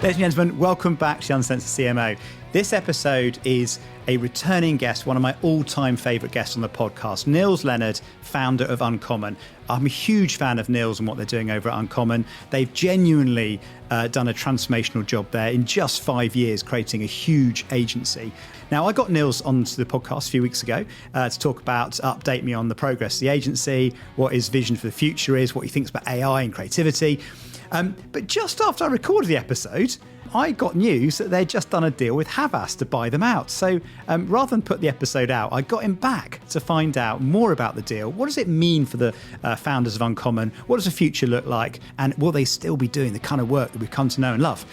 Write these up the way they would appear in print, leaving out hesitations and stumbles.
Ladies and gentlemen, welcome back to the Uncensored CMO. This episode is a returning guest, one of my all-time favourite guests on the podcast, Nils Leonard, founder of Uncommon. I'm a huge fan of Nils and what they're doing over at Uncommon. They've genuinely done a transformational job there in just 5 years, creating a huge agency. Now, I got Nils onto the podcast a few weeks ago to talk about, update me on the progress of the agency, what his vision for the future is, what he thinks about AI and creativity. But just after I recorded the episode, I got news that they'd just done a deal with Havas to buy them out. So rather than put the episode out, I got him back to find out more about the deal. What does it mean for the founders of Uncommon? What does the future look like? And will they still be doing the kind of work that we've come to know and love?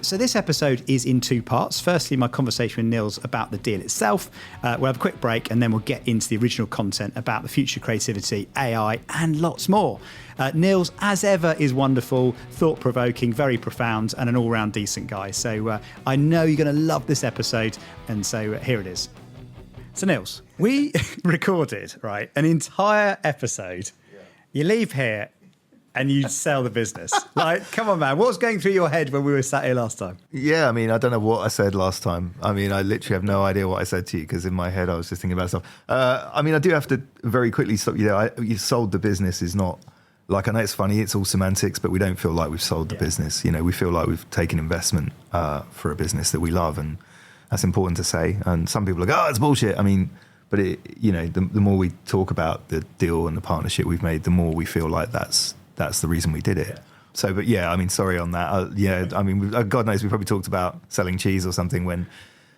So this episode is in two parts. Firstly, my conversation with Nils about the deal itself. We'll have a quick break and then we'll get into the original content about the future creativity, AI, and lots more. Nils, as ever, is wonderful, thought-provoking, very profound, and an all-round decent guy. So I know you're going to love this episode, and so here it is. So Nils, we recorded, right, an entire episode. Yeah. You leave here and you sell the business. Like, come on, man. What was going through your head when we were sat here last time? Yeah, I mean, I don't know what I said last time. I mean, I literally have no idea what I said to you because in my head I was just thinking about stuff. I mean, I do have to very quickly stop you there. You sold the business is not... Like, I know it's funny, it's all semantics, but we don't feel like we've sold the business. You know, we feel like we've taken investment for a business that we love, and that's important to say. And some people are like, oh, it's bullshit. I mean, but the more we talk about the deal and the partnership we've made, the more we feel like that's the reason we did it. Yeah. So, but yeah, I mean, sorry on that. I mean, God knows we probably talked about selling cheese or something when...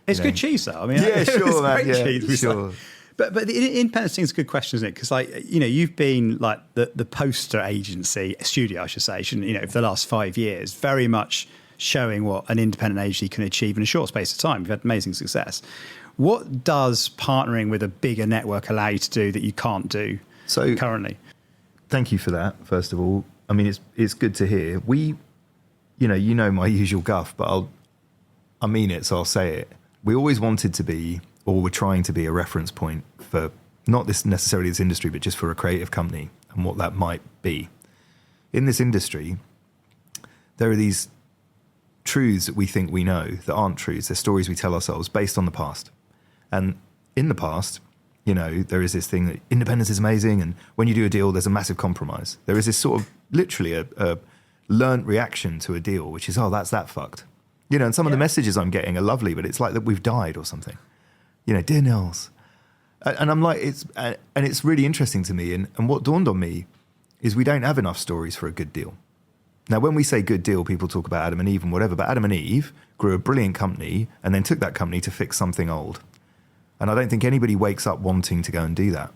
It's good cheese, though. I mean, yeah, sure, man. Yeah, cheese, sure. But the independence thing is a good question, isn't it? Because, like, you know, you've been like the poster agency, studio, I should say, for the last 5 years, very much showing what an independent agency can achieve in a short space of time. You've had amazing success. What does partnering with a bigger network allow you to do that you can't do currently? Thank you for that, first of all. I mean, it's good to hear. We, you know my usual guff, but I mean it, so I'll say it. We always wanted to be, or we're trying to be, a reference point for not necessarily this industry, but just for a creative company and what that might be. In this industry, there are these truths that we think we know that aren't truths. They're stories we tell ourselves based on the past. And in the past, there is this thing that independence is amazing, and when you do a deal, there's a massive compromise. There is this sort of literally a learned reaction to a deal, which is, oh, that's that fucked. And some of the messages I'm getting are lovely, but it's like that we've died or something. Dear Nils. And I'm like, it's really interesting to me. And what dawned on me is we don't have enough stories for a good deal. Now, when we say good deal, people talk about Adam and Eve and whatever, but Adam and Eve grew a brilliant company and then took that company to fix something old. And I don't think anybody wakes up wanting to go and do that.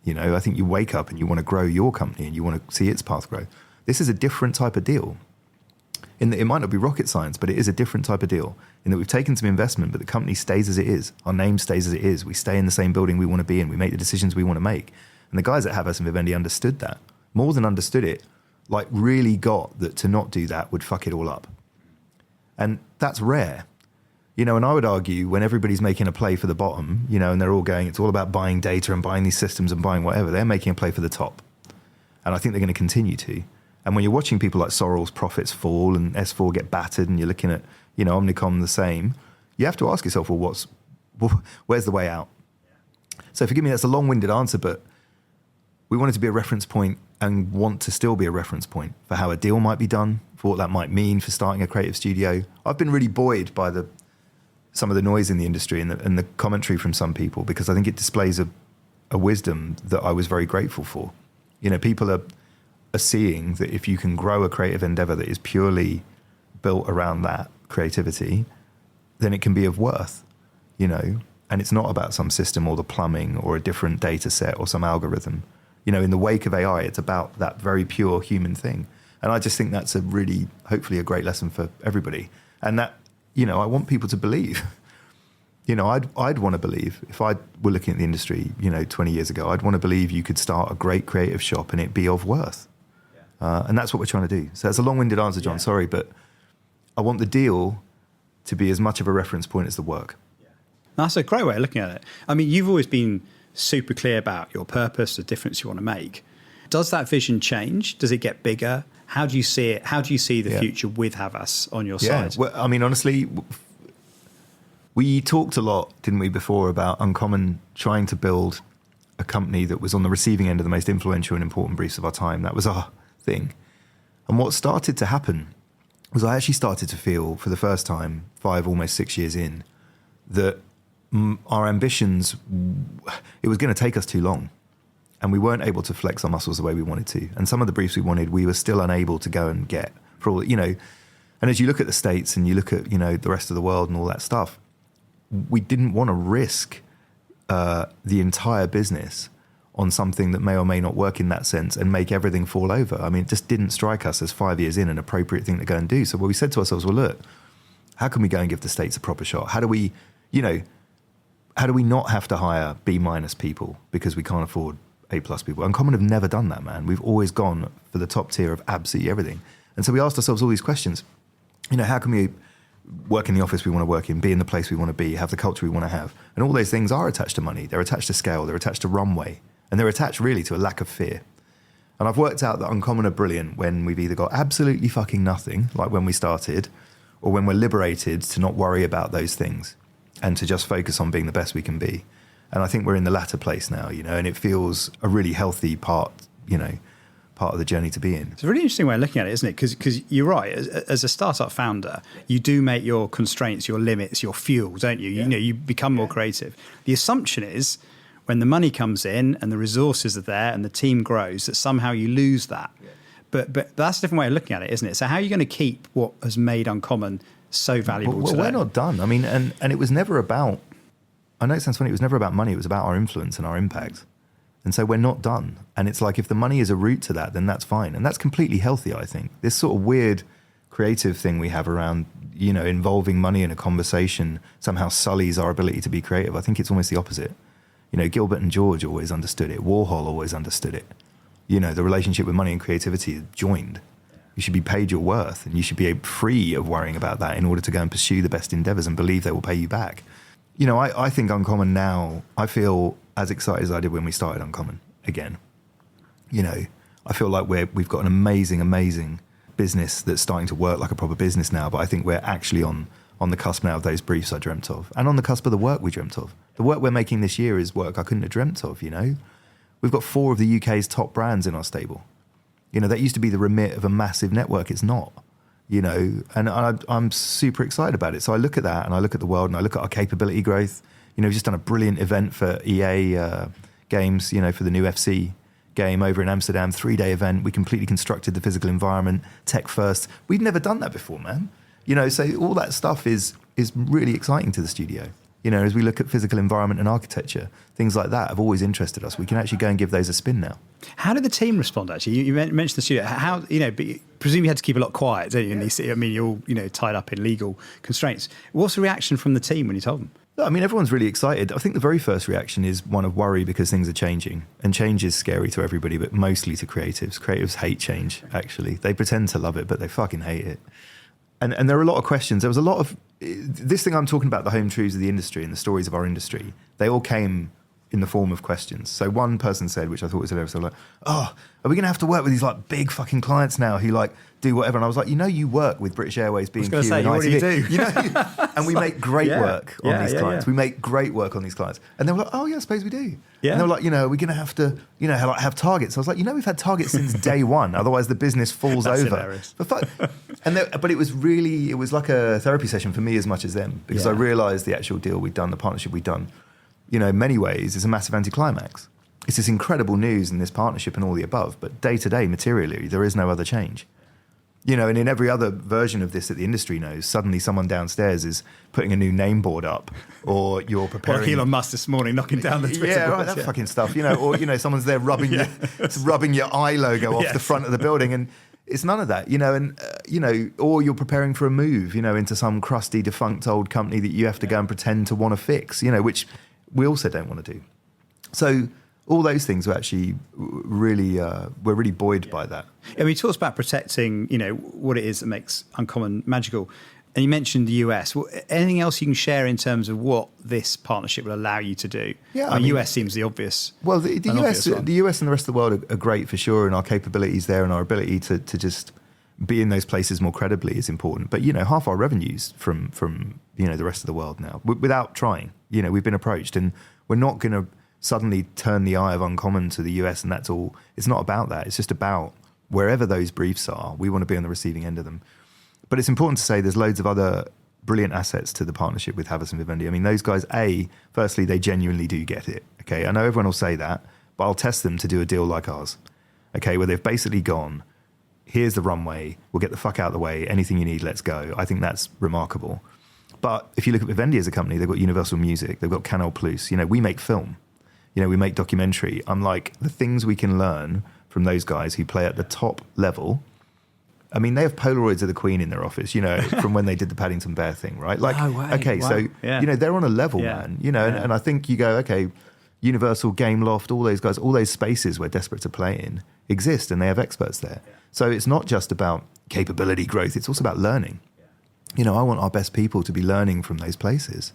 I think you wake up and you want to grow your company and you want to see its path grow. This is a different type of deal. In that it might not be rocket science, but it is a different type of deal in that we've taken some investment, but the company stays as it is. Our name stays as it is. We stay in the same building we want to be in. We make the decisions we want to make. And the guys at Havas and Vivendi understood that. More than understood it, like really got that to not do that would fuck it all up. And that's rare. And I would argue when everybody's making a play for the bottom, and they're all going, it's all about buying data and buying these systems and buying whatever, they're making a play for the top. And I think they're going to continue to. And when you're watching people like Sorrell's profits fall and S4 get battered and you're looking at, Omnicom the same, you have to ask yourself, where's the way out? So forgive me, that's a long-winded answer, but we wanted to be a reference point and want to still be a reference point for how a deal might be done, for what that might mean for starting a creative studio. I've been really buoyed by some of the noise in the industry and the commentary from some people, because I think it displays a wisdom that I was very grateful for. People are seeing that if you can grow a creative endeavor that is purely built around that creativity, then it can be of worth, and it's not about some system or the plumbing or a different data set or some algorithm. In the wake of AI, it's about that very pure human thing. And I just think that's hopefully a great lesson for everybody. And that, I want people to believe. I'd want to believe, if I were looking at the industry, 20 years ago, I'd want to believe you could start a great creative shop and it be of worth. And that's what we're trying to do. So that's a long-winded answer, John, sorry, but I want the deal to be as much of a reference point as the work. Yeah. That's a great way of looking at it. I mean, you've always been super clear about your purpose, the difference you want to make. Does that vision change? Does it get bigger? How do you see it? How do you see the future with Havas on your side? Well, I mean, honestly, we talked a lot, didn't we, before about Uncommon trying to build a company that was on the receiving end of the most influential and important briefs of our time. That was our thing. And what started to happen was I actually started to feel for the first time, 5, almost 6 years in, that our ambitions, it was going to take us too long. And we weren't able to flex our muscles the way we wanted to. And some of the briefs we wanted, we were still unable to go and get for all, and as you look at the States and you look at, the rest of the world and all that stuff, we didn't want to risk the entire business on something that may or may not work in that sense and make everything fall over. I mean, it just didn't strike us as 5 years in an appropriate thing to go and do. So what we said to ourselves, well, look, how can we go and give the States a proper shot? How do we not have to hire B- people because we can't afford A+ people? Uncommon have never done that, man. We've always gone for the top tier of absolutely everything. And so we asked ourselves all these questions. How can we work in the office we want to work in, be in the place we want to be, have the culture we want to have? And all those things are attached to money. They're attached to scale. They're attached to runway. And they're attached really to a lack of fear. And I've worked out that Uncommon are brilliant when we've either got absolutely fucking nothing, like when we started, or when we're liberated to not worry about those things and to just focus on being the best we can be. And I think we're in the latter place now, and it feels a really healthy part of the journey to be in. It's a really interesting way of looking at it, isn't it? Because you're right. As a startup founder, you do make your constraints, your limits, your fuel, don't you? Yeah. You become more creative. The assumption is when the money comes in and the resources are there and the team grows, that somehow you lose that. Yeah. But that's a different way of looking at it, isn't it? So how are you going to keep what has made Uncommon so valuable today? We're not done. I mean, and it was never about, I know it sounds funny, it was never about money. It was about our influence and our impact. And so we're not done. And it's like, if the money is a route to that, then that's fine. And that's completely healthy, I think. This sort of weird creative thing we have around, involving money in a conversation somehow sullies our ability to be creative. I think it's almost the opposite. Gilbert and George always understood it. Warhol always understood it. The relationship with money and creativity is joined. You should be paid your worth, and you should be free of worrying about that in order to go and pursue the best endeavors and believe they will pay you back. I think Uncommon now, I feel as excited as I did when we started Uncommon again. I feel like we've got an amazing business that's starting to work like a proper business now, but I think we're actually on the cusp now of those briefs I dreamt of, and on the cusp of the work we dreamt of. The work we're making this year is work I couldn't have dreamt of, We've got 4 of the UK's top brands in our stable. That used to be the remit of a massive network. It's not, and I'm super excited about it. So I look at that and I look at the world and I look at our capability growth. We've just done a brilliant event for EA games, for the new FC game over in Amsterdam, 3-day event. We completely constructed the physical environment, tech first. We'd never done that before, man. So all that stuff is really exciting to the studio. As we look at physical environment and architecture, things like that have always interested us. We can actually go and give those a spin now. How did the team respond, actually? You mentioned the studio. How, but presumably you had to keep a lot quiet, don't you? I mean, you're all, tied up in legal constraints. What's the reaction from the team when you told them? I mean, everyone's really excited. I think the very first reaction is one of worry because things are changing. And change is scary to everybody, but mostly to creatives. Creatives hate change, actually. They pretend to love it, but they fucking hate it. And there are a lot of questions. There was a lot of this thing I'm talking about, the home truths of the industry and the stories of our industry. They all came in the form of questions. So one person said, which I thought was hilarious, they were like, "Oh, are we going to have to work with these like big fucking clients now who like do whatever?" And I was like, you work with British Airways, B&Q, and ITV. And we make great work on these clients. We make great work on these clients. And they were like, "Oh yeah, I suppose we do." Yeah. And they were like, are we going to have to, have targets? I was like, we've had targets since day one. Otherwise the business falls over. Hilarious. But it was like a therapy session for me as much as them, because I realised the actual deal we'd done, the partnership we'd done, in many ways is a massive anticlimax. It's this incredible news and this partnership and all the above, but day to day, materially, there is no other change. And in every other version of this that the industry knows, suddenly someone downstairs is putting a new name board up, or you're preparing... Or Elon Musk this morning knocking down the Twitter Yeah, right, that fucking stuff. Or, someone's there rubbing your eye logo off the front of the building, and it's none of that, or you're preparing for a move, into some crusty, defunct old company that you have to go and pretend to want to fix, which we also don't want to do. So all those things were actually really, we're really buoyed by that. I mean, he talks about protecting, what it is that makes Uncommon magical. And you mentioned the US. Well, anything else you can share in terms of what this partnership will allow you to do? Yeah, I mean, US seems the obvious. Well, the US and the rest of the world are great for sure, and our capabilities there and our ability to just be in those places more credibly is important. But half our revenues from the rest of the world now, without trying. We've been approached, and we're not going to suddenly turn the eye of Uncommon to the US, and that's all. It's not about that. It's just about wherever those briefs are, we want to be on the receiving end of them. But it's important to say there's loads of other brilliant assets to the partnership with Havas and Vivendi. I mean, those guys, firstly, they genuinely do get it. Okay, I know everyone will say that, but I'll test them to do a deal like ours. Okay, where they've basically gone, here's the runway, we'll get the fuck out of the way, anything you need, let's go. I think that's remarkable. But if you look at Vivendi as a company, they've got Universal Music, they've got Canal Plus, we make film, we make documentary. I'm like, the things we can learn from those guys who play at the top level. I mean, they have Polaroids of the Queen in their office, from when they did the Paddington Bear thing, right? Like, okay, wow. So, they're on a level, man, and I think you go, okay, Universal, Gameloft, all those guys, all those spaces where Desperate to Play in exist, and they have experts there. Yeah. So it's not just about capability growth, it's also about learning. I want our best people to be learning from those places.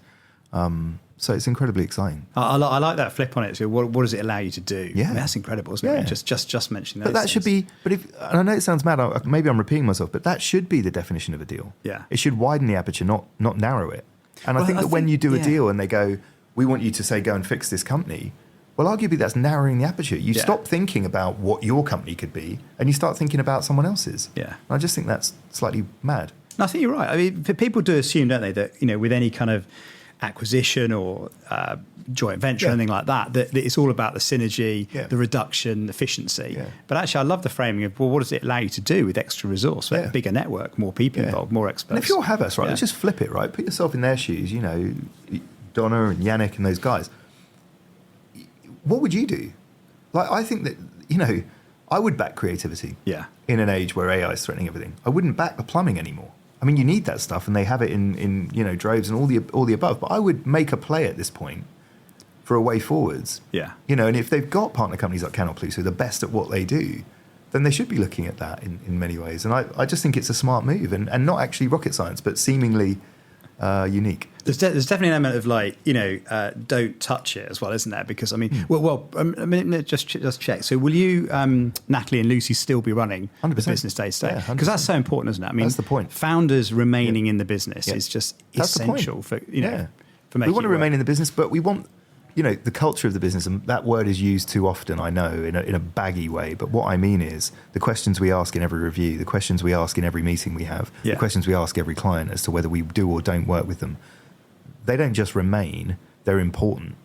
So it's incredibly exciting. I like that flip on it. So what does it allow you to do? Yeah. I mean, that's incredible, isn't it? Just mentioning those But that things. should be, and I know it sounds mad, maybe I'm repeating myself, but that should be the definition of a deal. Yeah. It should widen the aperture, not narrow it. And I think that when you do a deal and they go, we want you to say, go and fix this company, well, arguably that's narrowing the aperture. You stop thinking about what your company could be and you start thinking about someone else's. Yeah. And I just think that's slightly mad. No, I think you're right. I mean, people do assume, don't they, that, with any kind of acquisition or joint venture or anything like that it's all about the synergy, the reduction, efficiency. Yeah. But actually, I love the framing of, well, what does it allow you to do with extra resource, a bigger network, more people involved, more experts? And if you're Havas, right, let's just flip it, right? Put yourself in their shoes, Donna and Yannick and those guys. What would you do? Like, I think that, I would back creativity in an age where AI is threatening everything. I wouldn't back the plumbing anymore. I mean, you need that stuff, and they have it in droves and all the above. But I would make a play at this point for a way forwards. Yeah. And if they've got partner companies like Canal Plus who are the best at what they do, then they should be looking at that in many ways. And I just think it's a smart move, and not actually rocket science, but seemingly unique. There's definitely an element of don't touch it as well, isn't there? Because just check. So will you, Natalie and Lucy, still be running 100%. the business day to day? Yeah, because that's so important, isn't it? I mean, that's the point. Founders remaining in the business is just essential for for making. We want to remain in the business, but we want the culture of the business, and that word is used too often, I know, in a baggy way. But what I mean is the questions we ask in every review, the questions we ask in every meeting we have, the questions we ask every client as to whether we do or don't work with them, they don't just remain, they're important.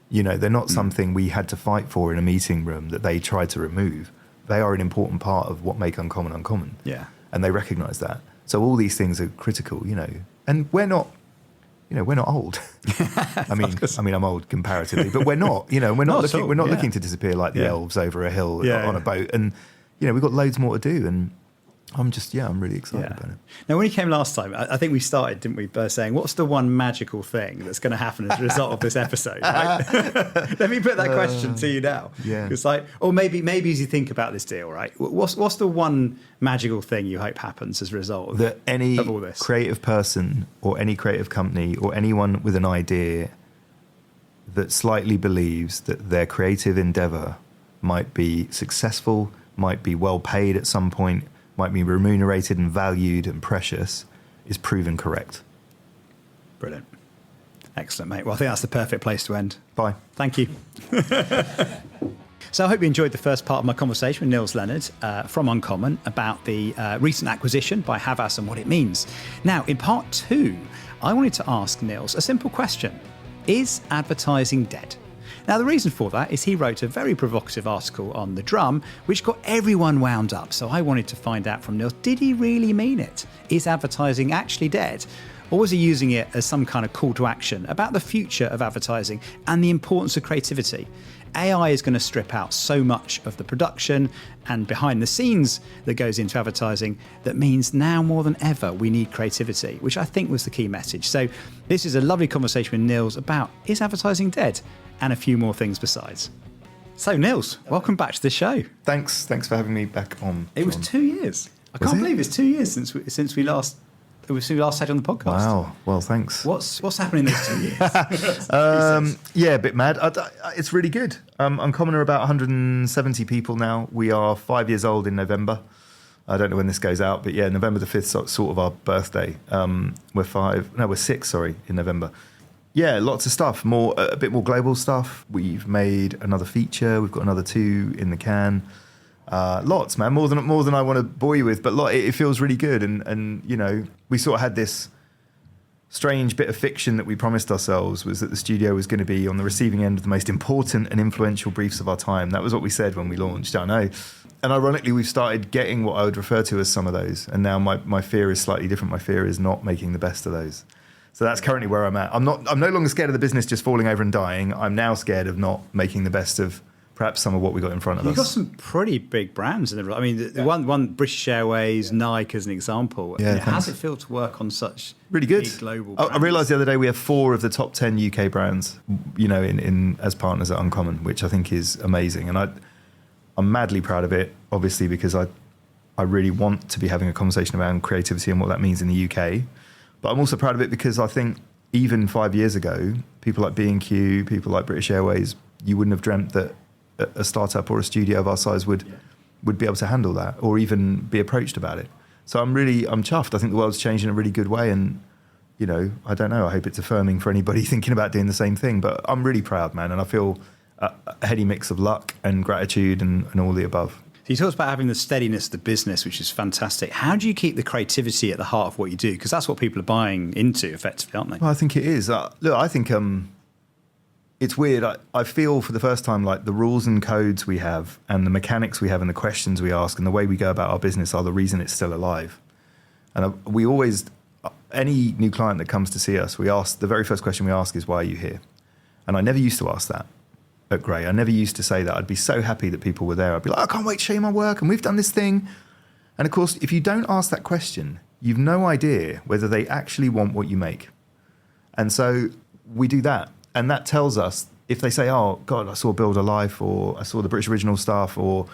They're not something we had to fight for in a meeting room that they tried to remove. They are an important part of what make Uncommon. Yeah. And they recognise that. So all these things are critical, and we're not old. I mean, I'm old comparatively, but we're not. We're not looking to disappear like the elves over a hill on a boat. And we've got loads more to do. And I'm really excited about it. Now, when you came last time, I think we started, didn't we, by saying, what's the one magical thing that's going to happen as a result of this episode? Right? Let me put that question to you now. Yeah. It's like, or maybe as you think about this deal, right? What's the one magical thing you hope happens as a result of, that any of all this? Creative person or any creative company or anyone with an idea that slightly believes that their creative endeavor might be successful, might be well paid at some point, might be remunerated and valued and precious, is proven correct. Brilliant. Excellent, mate. Well, I think that's the perfect place to end. Bye. Thank you. So I hope you enjoyed the first part of my conversation with Nils Leonard from Uncommon about the recent acquisition by Havas and what it means. Now, in part 2, I wanted to ask Nils a simple question. Is advertising dead? Now, the reason for that is he wrote a very provocative article on The Drum, which got everyone wound up. So I wanted to find out from Nils, did he really mean it? Is advertising actually dead? Or was he using it as some kind of call to action about the future of advertising and the importance of creativity? AI is going to strip out so much of the production and behind the scenes that goes into advertising that means now more than ever we need creativity, which I think was the key message. So this is a lovely conversation with Nils about is advertising dead and a few more things besides. So Nils, welcome back to the show. Thanks for having me back on. It was 2 years. I can't believe it's 2 years since we last we last had you on the podcast. Wow. Well, thanks. What's happened in those 2 years? Yeah, a bit mad. It's really good. Uncommon are about 170 people now. We are 5 years old in November. I don't know when this goes out, but yeah, November the 5th, sort of our birthday. We're 6, in November. Yeah, lots of stuff, a bit more global stuff. We've made another feature. We've got another 2 in the can. Lots, man, more than I want to bore you with, but it feels really good. And you know, we sort of had this strange bit of fiction that we promised ourselves, was that the studio was going to be on the receiving end of the most important and influential briefs of our time. That was what we said when we launched, I know. And ironically, we've started getting what I would refer to as some of those. And now my fear is slightly different. My fear is not making the best of those. So that's currently where I'm at. I'm no longer scared of the business just falling over and dying. I'm now scared of not making the best of perhaps some of what we got in front of us. You've got some pretty big brands in the. I mean, the one British Airways, Nike as an example. Yeah, how does it feel to work on such really good big global brands? I realised the other day we have 4 of the top 10 UK brands, you know, in as partners at Uncommon, which I think is amazing. And I'm madly proud of it, obviously, because I really want to be having a conversation around creativity and what that means in the UK. But I'm also proud of it because I think even 5 years ago, people like B&Q, people like British Airways, you wouldn't have dreamt that a startup or a studio of our size would be able to handle that or even be approached about it. So I'm chuffed. I think the world's changed in a really good way, and you know, I don't know, I hope it's affirming for anybody thinking about doing the same thing. But I'm really proud, man, and I feel a heady mix of luck and gratitude and all the above. So you talked about having the steadiness of the business, which is fantastic. How do you keep the creativity at the heart of what you do? Because that's what people are buying into, effectively, aren't they? Well, I think it is. Look, I think it's weird. I feel for the first time like the rules and codes we have and the mechanics we have and the questions we ask and the way we go about our business are the reason it's still alive. And we always, any new client that comes to see us, the very first question we ask is, why are you here? And I never used to ask that at Grey. I never used to say that. I'd be so happy that people were there. I'd be like, I can't wait to show you my work and we've done this thing. And of course, if you don't ask that question, you've no idea whether they actually want what you make. And so we do that. And that tells us, if they say, oh, God, I saw Build a Life, or I saw the British Original stuff, or,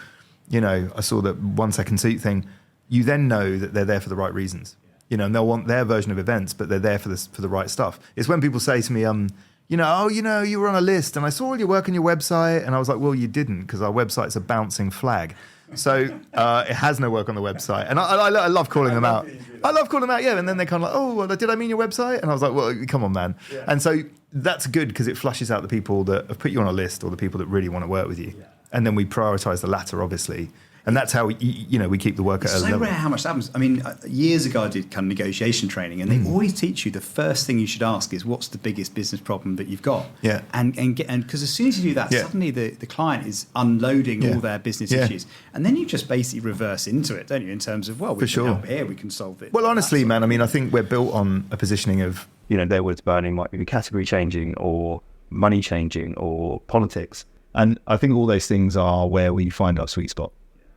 you know, I saw the 1 Second Seat thing, you then know that they're there for the right reasons. You know, and they'll want their version of events, but they're there for the right stuff. It's when people say to me, you were on a list and I saw all your work on your website. And I was like, well, you didn't, because our website's a bouncing flag. So it has no work on the website. And I love calling them out. I love calling them out, yeah. And then they're kind of like, oh, well, did I mean your website? And I was like, well, come on, man. Yeah. And so that's good because it flushes out the people that have put you on a list or the people that really want to work with you. Yeah. And then we prioritize the latter, obviously. And that's how we keep the work at a level. It's so rare how much that happens. I mean, years ago I did kind of negotiation training, and they always teach you the first thing you should ask is, what's the biggest business problem that you've got? Yeah. And because as soon as you do that, suddenly the client is unloading all their business issues, and then you just basically reverse into it, don't you? In terms of, well, we can help here, we can solve it. Well, honestly, man, I mean, I think we're built on a positioning of, you know, their words burning might be category changing or money changing or politics, and I think all those things are where we find our sweet spot.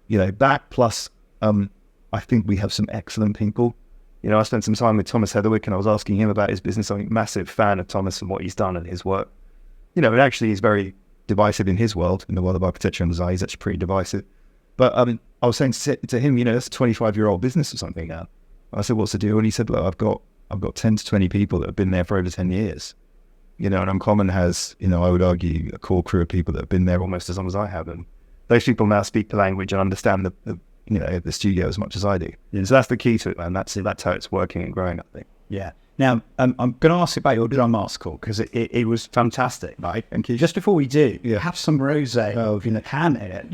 You know, that plus, I think we have some excellent people. You know, I spent some time with Thomas Heatherwick and I was asking him about his business. I'm a massive fan of Thomas and what he's done and his work. You know, and actually he's very divisive in his world, in the world of architecture and design. He's actually pretty divisive. But I was saying to him, you know, that's a 25-year-old business or something now. I said, what's the deal? And he said, look, I've got 10 to 20 people that have been there for over 10 years. You know, and Uncommon has, you know, I would argue a core crew of people that have been there almost as long as I have. And those people now speak the language and understand the studio as much as I do. Yeah. So that's the key to it, man. That's how it's working and growing, I think. Yeah. Now, I'm going to ask you about your drum article because it was fantastic, right? And just before we do, have some rosé in the can here.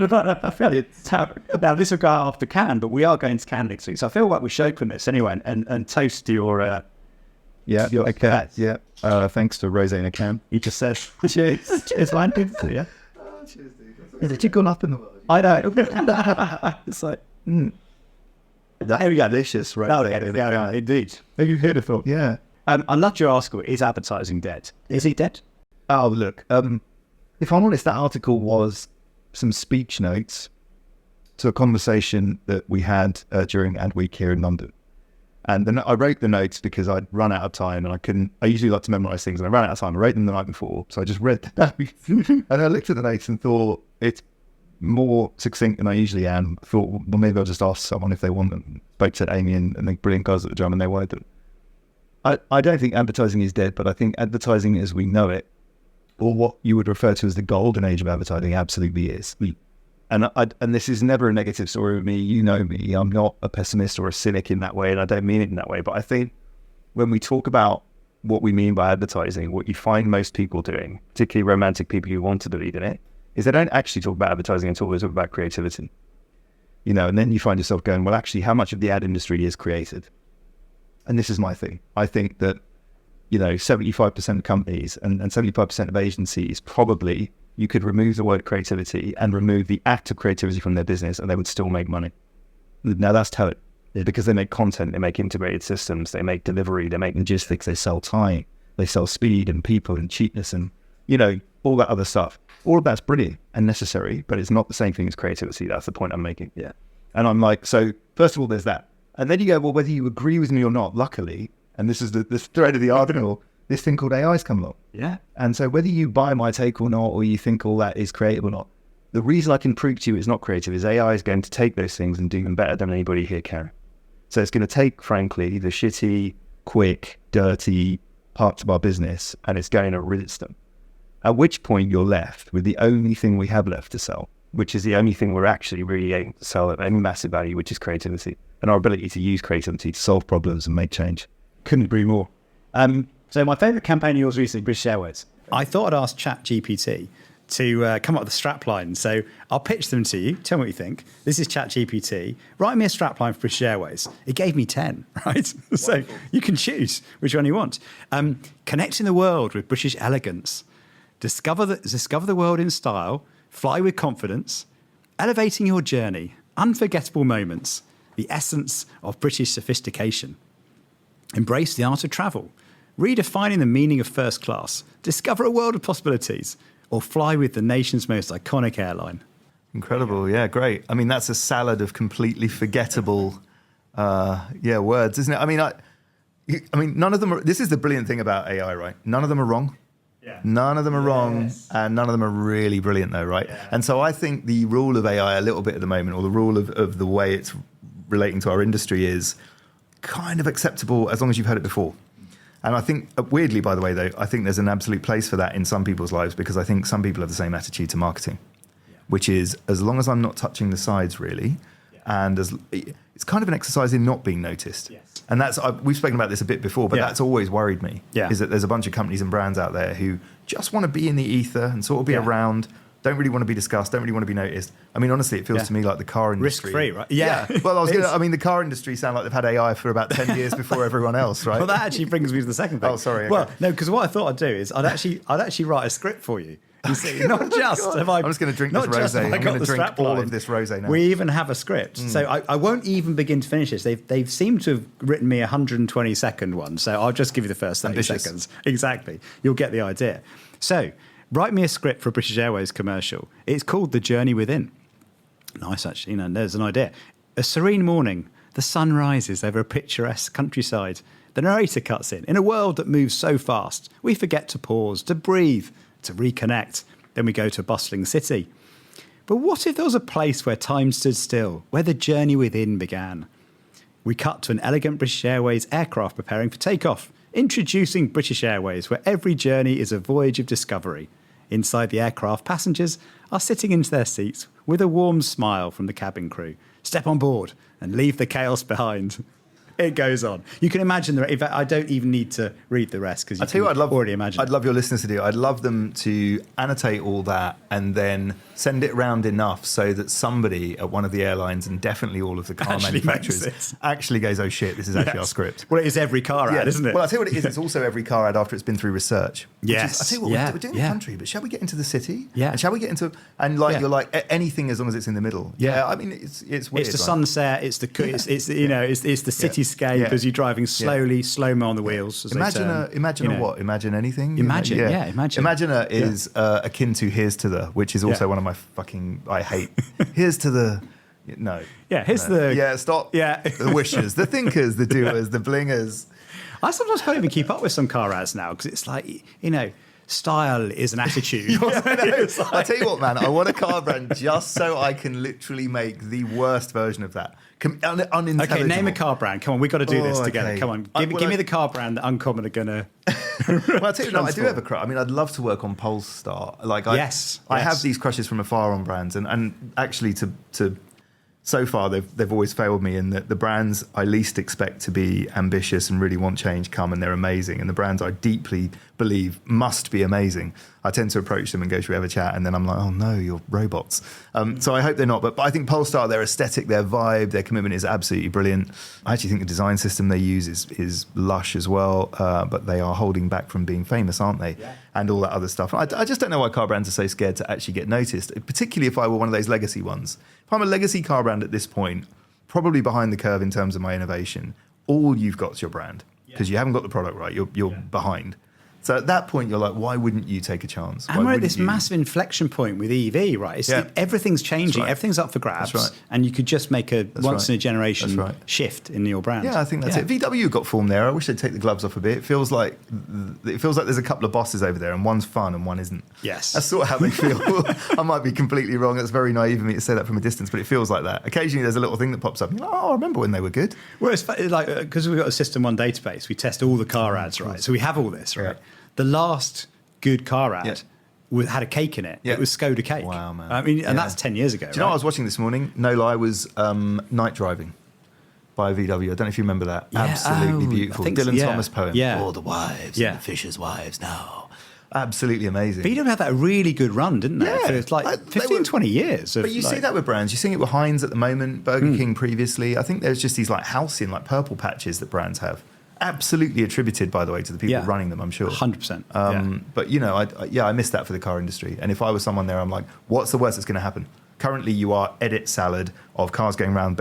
I feel it's now this will go after Cannes, but we are going to Cannes next week. So I feel like we should open this anyway and toast your thanks to rosé in a can. You just said cheers. Cheers, man. Yeah. cheers, dude. Is it gone up in the world? I know. It's like, There we go, delicious. Right? Yeah, indeed. Have you heard of it? Yeah. I loved your article. Is advertising dead? Is it dead? Oh, look. If I'm honest, that article was some speech notes to a conversation that we had during Ad Week here in London. And then I wrote the notes because I'd run out of time and I usually like to memorize things and I ran out of time. I wrote them the night before. So I just read them. And I looked at the notes and thought it's more succinct than I usually am. I thought, well, maybe I'll just ask someone if they want them. Spoke to Amy and the brilliant guys at the drum and they wanted them. I don't think advertising is dead, but I think advertising as we know it, or what you would refer to as the golden age of advertising, absolutely is. And this is never a negative story with me. You know me. I'm not a pessimist or a cynic in that way, and I don't mean it in that way. But I think when we talk about what we mean by advertising, what you find most people doing, particularly romantic people who want to believe in it, is they don't actually talk about advertising at all. They talk about creativity. And then you find yourself going, well, actually, how much of the ad industry is created? And this is my thing. I think that, 75% of companies and 75% of agencies, probably you could remove the word creativity and remove the act of creativity from their business and they would still make money. Now that's talent, because they make content, they make integrated systems, they make delivery, they make logistics, they sell time, they sell speed and people and cheapness and, all that other stuff. All of that's brilliant and necessary, but it's not the same thing as creativity. That's the point I'm making. Yeah. And I'm like, so first of all, there's that. And then you go, well, whether you agree with me or not, luckily, and this is the thread of the article, this thing called AI's come along. Yeah. And so whether you buy my take or not, or you think all that is creative or not, the reason I can prove to you it's not creative is AI is going to take those things and do them better than anybody here can. So it's going to take, frankly, the shitty, quick, dirty parts of our business, and it's going to rinse them. At which point you're left with the only thing we have left to sell, which is the only thing we're actually really able to sell at any massive value, which is creativity and our ability to use creativity to solve problems and make change. Couldn't agree more. So my favourite campaign of yours recently, British Airways. I thought I'd ask ChatGPT to come up with a strapline. So I'll pitch them to you. Tell me what you think. This is ChatGPT. Write me a strapline for British Airways. It gave me 10, right? So you can choose which one you want. Connecting the world with British elegance. Discover the world in style. Fly with confidence. Elevating your journey. Unforgettable moments. The essence of British sophistication. Embrace the art of travel. Redefining the meaning of first class. Discover a world of possibilities. Or fly with the nation's most iconic airline. Incredible. Yeah, great. I mean, that's a salad of completely forgettable words, isn't it? I mean, none of them are, this is the brilliant thing about AI, right? None of them are wrong. Yeah. None of them are wrong, and none of them are really brilliant, though, right? Yeah. And so I think the rule of AI a little bit at the moment, or the rule of the way it's relating to our industry, is kind of acceptable as long as you've heard it before. And I think, weirdly, by the way, though, I think there's an absolute place for that in some people's lives, because I think some people have the same attitude to marketing, which is, as long as I'm not touching the sides, really, and it's kind of an exercise in not being noticed. Yes. And we've spoken about this a bit before, but that's always worried me, is that there's a bunch of companies and brands out there who just want to be in the ether and sort of be around, don't really want to be discussed, don't really want to be noticed. I mean, honestly, it feels to me like the car industry. Risk-free, right? Yeah. Well, the car industry sound like they've had AI for about 10 years before everyone else, right? Well, that actually brings me to the second thing. Oh, sorry. Okay. Well, no, because what I thought I'd do is I'd actually write a script for you. You see, I'm just going to drink this rosé. I'm going to drink all of this rosé now. We even have a script. So I won't even begin to finish this. They've seemed to have written me a 120-second one. So I'll just give you the first 30 seconds. Exactly. You'll get the idea. So write me a script for a British Airways commercial. It's called The Journey Within. Nice, actually. There's an idea. A serene morning. The sun rises over a picturesque countryside. The narrator cuts in a world that moves so fast. We forget to pause, to breathe, to reconnect. Then we go to a bustling city. But what if there was a place where time stood still, where the journey within began? We cut to an elegant British Airways aircraft preparing for takeoff, introducing British Airways, where every journey is a voyage of discovery. Inside the aircraft, passengers are sitting into their seats with a warm smile from the cabin crew. Step on board and leave the chaos behind. It goes on. You can imagine in fact, I don't even need to read the rest, because you can already imagine. I'd love your listeners to do. I'd love them to annotate all that and then send it around enough so that somebody at one of the airlines, and definitely all of the car manufacturers, actually goes, oh shit, this is actually our script. Well, it is every car ad, isn't it? Well, I'll tell you what it is. It's also every car ad after it's been through research. Yes. I'll tell you what, we're doing the country, but shall we get into the city? Yeah. And shall we get into, you're like, anything as long as it's in the middle. Yeah. I mean, it's weird. It's the sunset, it's the cityscape as you're driving slowly, slow-mo on the wheels. Imagine anything. Imagine. Imagina is akin to Here's to the, which is also one of my I hate. Here's to the, no. Yeah, here's the. Yeah, stop. Yeah. The wishers, the thinkers, the doers, the blingers. I sometimes can't even keep up with some car ads now, because it's like, style is an attitude. I tell you what, man, I want a car brand just so I can literally make the worst version of that. Unintelligible. Okay, name a car brand. Come on, we've got to do this together. Okay. Come on, give me the car brand that Uncommon are going to... Well, I'll tell you, no, I do have a crush. I mean, I'd love to work on Polestar. I have these crushes from afar on brands, and actually to so far they've always failed me in that the brands I least expect to be ambitious and really want change come, and they're amazing, and the brands I deeply believe must be amazing, I tend to approach them and go, should we have a chat? And then I'm like, oh no, you're robots. So I hope they're not, but I think Polestar, their aesthetic, their vibe, their commitment is absolutely brilliant. I actually think the design system they use is lush as well, but they are holding back from being famous, aren't they? Yeah. And all that other stuff. I just don't know why car brands are so scared to actually get noticed, particularly if I were one of those legacy ones. If I'm a legacy car brand at this point, probably behind the curve in terms of my innovation, all you've got is your brand, because you haven't got the product right, you're behind. So at that point, you're like, why wouldn't you take a chance? And we're at this massive inflection point with EV, right? Everything's changing, everything's up for grabs, and you could just make a once-in-a-generation shift in your brand. Yeah, I think that's it. VW got formed there. I wish they'd take the gloves off a bit. It feels like there's a couple of bosses over there, and one's fun and one isn't. Yes. That's sort of how they feel. I might be completely wrong. That's very naive of me to say that from a distance, but it feels like that. Occasionally, there's a little thing that pops up. And you're like, oh, I remember when they were good. Well, it's like, because we've got a System 1 database, we test all the car ads, right? So we have all this, right? Yeah. The last good car ad had a cake in it. Yeah. It was Skoda cake. Wow, man. I mean, and that's 10 years ago. Do you know what I was watching this morning? No lie, was Night Driving by VW. I don't know if you remember that. Yeah. Absolutely beautiful. Dylan Thomas poem. Yeah. All the wives and the fishers' wives now. Absolutely amazing. VW had that really good run, didn't they? Yeah. So it's like 15, 20 years. But you see that with brands. You're seeing it with Heinz at the moment, Burger King previously. I think there's just these like halcyon, like purple patches that brands have. Absolutely attributed, by the way, to the people running them, I'm sure. 100%. But, you know, I miss that for the car industry. And if I was someone there, I'm like, what's the worst that's going to happen? Currently, you are edit salad of cars going around,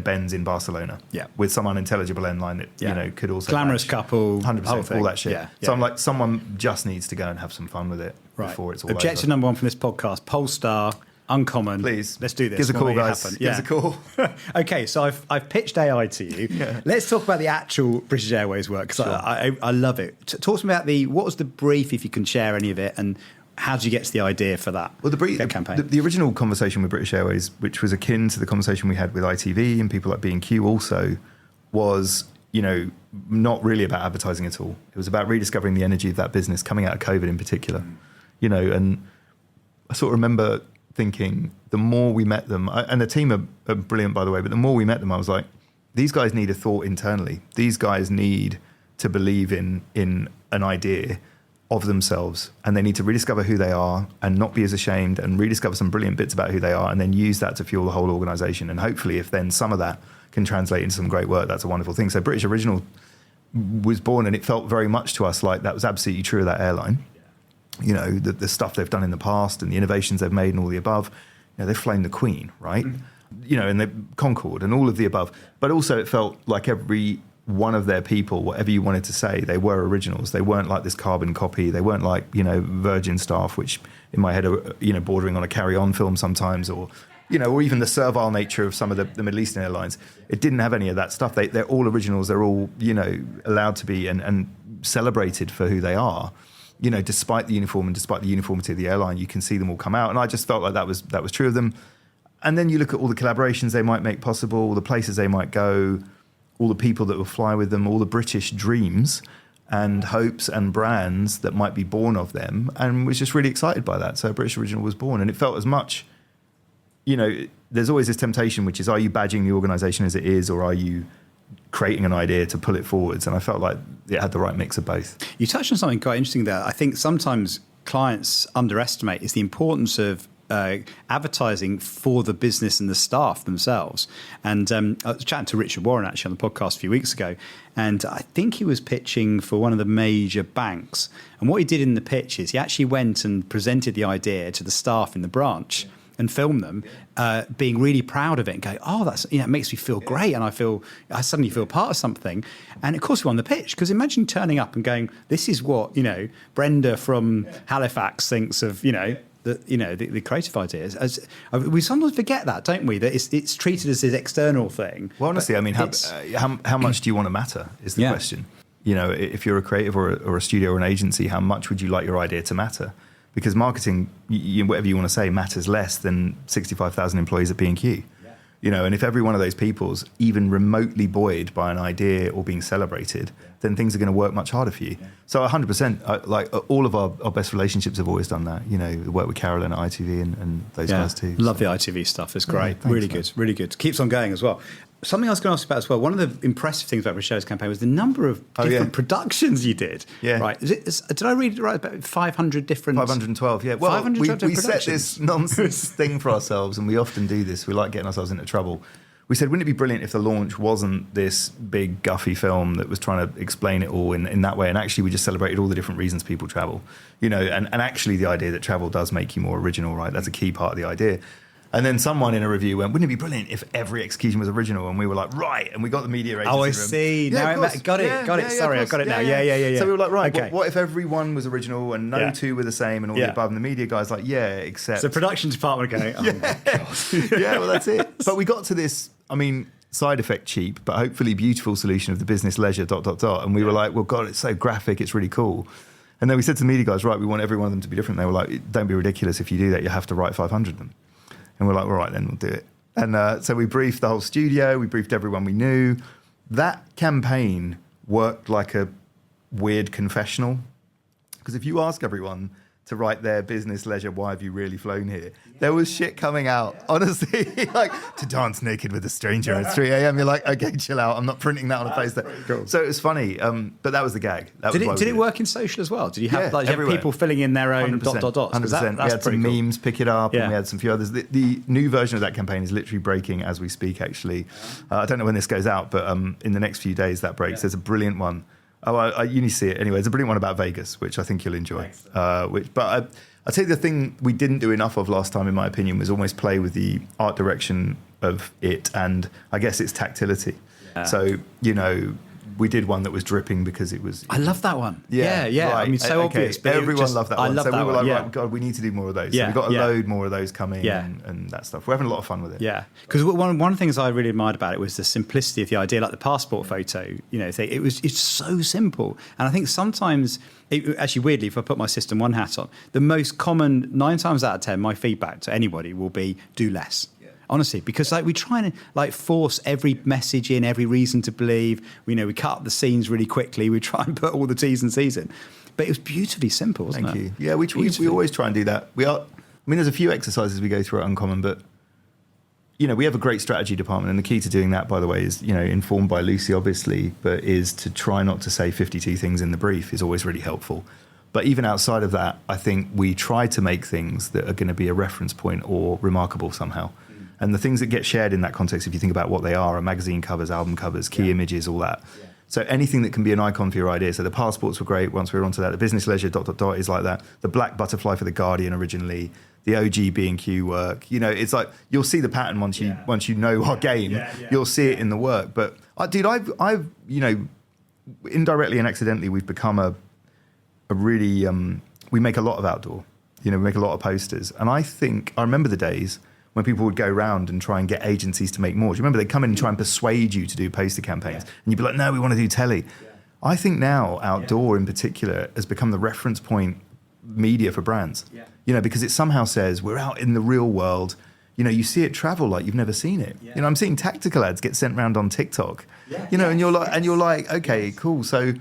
Benz in Barcelona with some unintelligible end line that, could also glamorous couple, 100%, all that shit. So I'm like, someone just needs to go and have some fun with it before it's all Objective over. number one from this podcast, Polestar, Uncommon. Please. Let's do this. Give us a call, guys. Give us a call. Okay, so I've pitched AI to you. Let's talk about the actual British Airways work, because I love it. Talk to me about what was the brief, if you can share any of it, and how did you get to the idea for that campaign? The original conversation with British Airways, which was akin to the conversation we had with ITV and people like B&Q also, was, not really about advertising at all. It was about rediscovering the energy of that business coming out of COVID in particular. And I sort of remember thinking the more we met them, and the team are brilliant, by the way, but the more we met them, I was like, these guys need a thought internally. These guys need to believe in an idea of themselves, and they need to rediscover who they are and not be as ashamed, and rediscover some brilliant bits about who they are, and then use that to fuel the whole organization. And hopefully if then some of that can translate into some great work, that's a wonderful thing. So British Original was born, and it felt very much to us like that was absolutely true of that airline. The stuff they've done in the past and the innovations they've made and all the above, they've flown the Queen, right? And the Concorde and all of the above. But also it felt like every one of their people, whatever you wanted to say, they were originals. They weren't like this carbon copy. They weren't like, Virgin staff, which in my head are, bordering on a carry-on film sometimes, or even the servile nature of some of the Middle Eastern airlines. It didn't have any of that stuff. They're all originals. They're all, allowed to be and celebrated for who they are. Despite the uniform and despite the uniformity of the airline, you can see them all come out. And I just felt like that was true of them. And then you look at all the collaborations they might make possible, all the places they might go, all the people that will fly with them, all the British dreams and hopes and brands that might be born of them, and was just really excited by that. So British Original was born, and it felt as much, there's always this temptation, which is, are you badging the organisation as it is, or are you creating an idea to pull it forwards? And I felt like it had the right mix of both. You touched on something quite interesting there. I think sometimes clients underestimate is the importance of advertising for the business and the staff themselves. And I was chatting to Richard Warren actually on the podcast a few weeks ago, and I think he was pitching for one of the major banks. And what he did in the pitch is he actually went and presented the idea to the staff in the branch and film them being really proud of it and go, oh, that's, it makes me feel great, and I suddenly feel part of something. And of course we won the pitch, because imagine turning up and going, this is what Brenda from Halifax thinks of the creative ideas. We sometimes forget that, don't we? That it's treated as this external thing. Well, honestly, I mean, how much do you want to matter is the question. You know, if you're a creative or a studio or an agency, how much would you like your idea to matter? Because marketing, whatever you want to say, matters less than 65,000 employees at B&Q. You know, and if every one of those people's even remotely buoyed by an idea or being celebrated, then things are going to work much harder for you. So 100%, like all of our best relationships have always done that. You know, the work with Carolyn at ITV and those guys too. Love the ITV stuff. It's great. Thanks, really man. good. Really good. Keeps on going as well. Something I was going to ask about as well, one of the impressive things about Rochelle's campaign was the number of different productions you did. Yeah. Right. Did I read it right? About 500 different... 512, yeah. Well, 512 we set this nonsense thing for ourselves, and we often do this. We like getting ourselves into trouble. We said, wouldn't it be brilliant if the launch wasn't this big guffy film that was trying to explain it all in that way? And actually, we just celebrated all the different reasons people travel. You know, and actually the idea that travel does make you more original, right? That's a key part of the idea. And then someone in a review went, wouldn't it be brilliant if every execution was original? And we were like, right. And we got the media agency. Oh, I see. Yeah, now got it. Sorry, I got it now. Yeah. So we were like, right, Okay. what if everyone was original and no two were the same and all the above? And the media guys like, except... So production department going, oh my God. Yeah, well, that's it. But we got to this, side effect cheap, but hopefully beautiful solution of the business leisure ... And we were like, well, God, it's so graphic. It's really cool. And then we said to the media guys, right, we want every one of them to be different. They were like, don't be ridiculous. If you do that, you have to write 500 of them. And we're like, all right, then we'll do it. And so we briefed the whole studio. We briefed everyone we knew. That campaign worked like a weird confessional. Because if you ask everyone to write their business leisure, why have you really flown here? There was shit coming out, honestly, like to dance naked with a stranger at 3 a.m. You're like, okay, chill out. I'm not printing that on a poster. Cool. So it was funny, but that was the gag. Did it work in social as well? Did you have, did you have people filling in their own ... 100%. We had some memes pick it up, and we had some few others. The new version of that campaign is literally breaking as we speak, actually. I don't know when this goes out, but in the next few days that breaks. There's a brilliant one. You need to see it anyway. It's a brilliant one about Vegas, which I think you'll enjoy. I'll tell you the thing we didn't do enough of last time, in my opinion, was almost play with the art direction of it, and I guess its tactility. Yeah. So, we did one that was dripping because it was... I love that one. Yeah. Right. So obvious. But everyone loved that one. So we were like, right, God, we need to do more of those. Yeah. So we got a load more of those coming and that stuff. We're having a lot of fun with it. Yeah. Because one of the things I really admired about it was the simplicity of the idea, like the passport photo. It's so simple. And I think sometimes, actually weirdly, if I put my System 1 hat on, the most common, 9 times out of 10, my feedback to anybody will be do less. Honestly, because we try and force every message in, every reason to believe. We cut up the scenes really quickly. We try and put all the T's and C's in, but it was beautifully simple, wasn't it? Thank you. Yeah, we always try and do that. There's a few exercises we go through at Uncommon, but we have a great strategy department, and the key to doing that, by the way, is informed by Lucy, obviously, but is to try not to say 52 things in the brief is always really helpful. But even outside of that, I think we try to make things that are going to be a reference point or remarkable somehow. And the things that get shared in that context, if you think about what they are magazine covers, album covers, key images, all that. Yeah. So anything that can be an icon for your idea. So the passports were great once we were onto that. The business leisure ... is like that. The black butterfly for The Guardian originally. The OG B&Q work. It's like you'll see the pattern once you know our game. You'll see it in the work. But I've indirectly and accidentally we've become a really we make a lot of outdoor. We make a lot of posters. And I remember the days when people would go around and try and get agencies to make more. Do you remember they'd come in and try and persuade you to do poster campaigns? And you'd be like, no, we want to do telly. I think now outdoor in particular has become the reference point media for brands. Because it somehow says we're out in the real world. You see it travel like you've never seen it. I'm seeing tactical ads get sent around on TikTok. And you're like, okay, cool. So,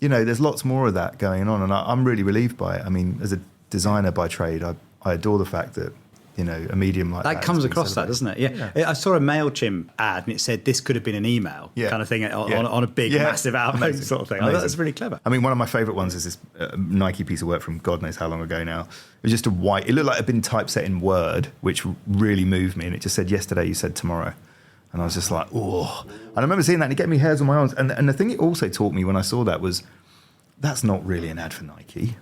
there's lots more of that going on, and I'm really relieved by it. As a designer by trade, I adore the fact that a medium like that comes across that, doesn't it? Yeah. I saw a MailChimp ad and it said this could have been an email kind of thing on a big, massive outpost sort of thing. I thought that's really clever. One of my favourite ones is this Nike piece of work from God knows how long ago now. It was just it looked like it had been typeset in Word, which really moved me. And it just said, yesterday you said tomorrow. And I was just like, oh. And I remember seeing that and it gave me hairs on my arms. And the thing it also taught me when I saw that was, that's not really an ad for Nike.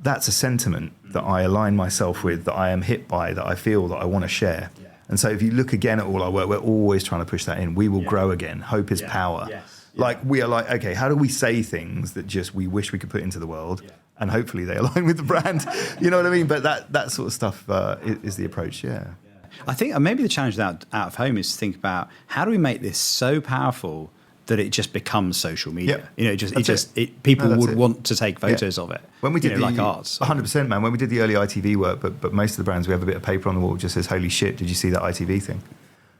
That's a sentiment that I align myself with, that I am hit by, that I feel that I want to share. Yeah. And so if you look again at all our work, we're always trying to push that in. We will grow again. Hope is power. Yes. We are like, okay, how do we say things that just we wish we could put into the world? Yeah. And hopefully they align with the brand. You know what I mean? But that sort of stuff is the approach, I think maybe the challenge out of home is to think about how do we make this so powerful that it just becomes social media. Yep. You know, people No, would it. want to take photos of it. When we did like arts. 100%, man. When we did the early ITV work, but most of the brands, we have a bit of paper on the wall that just says, "Holy shit, did you see that ITV thing?"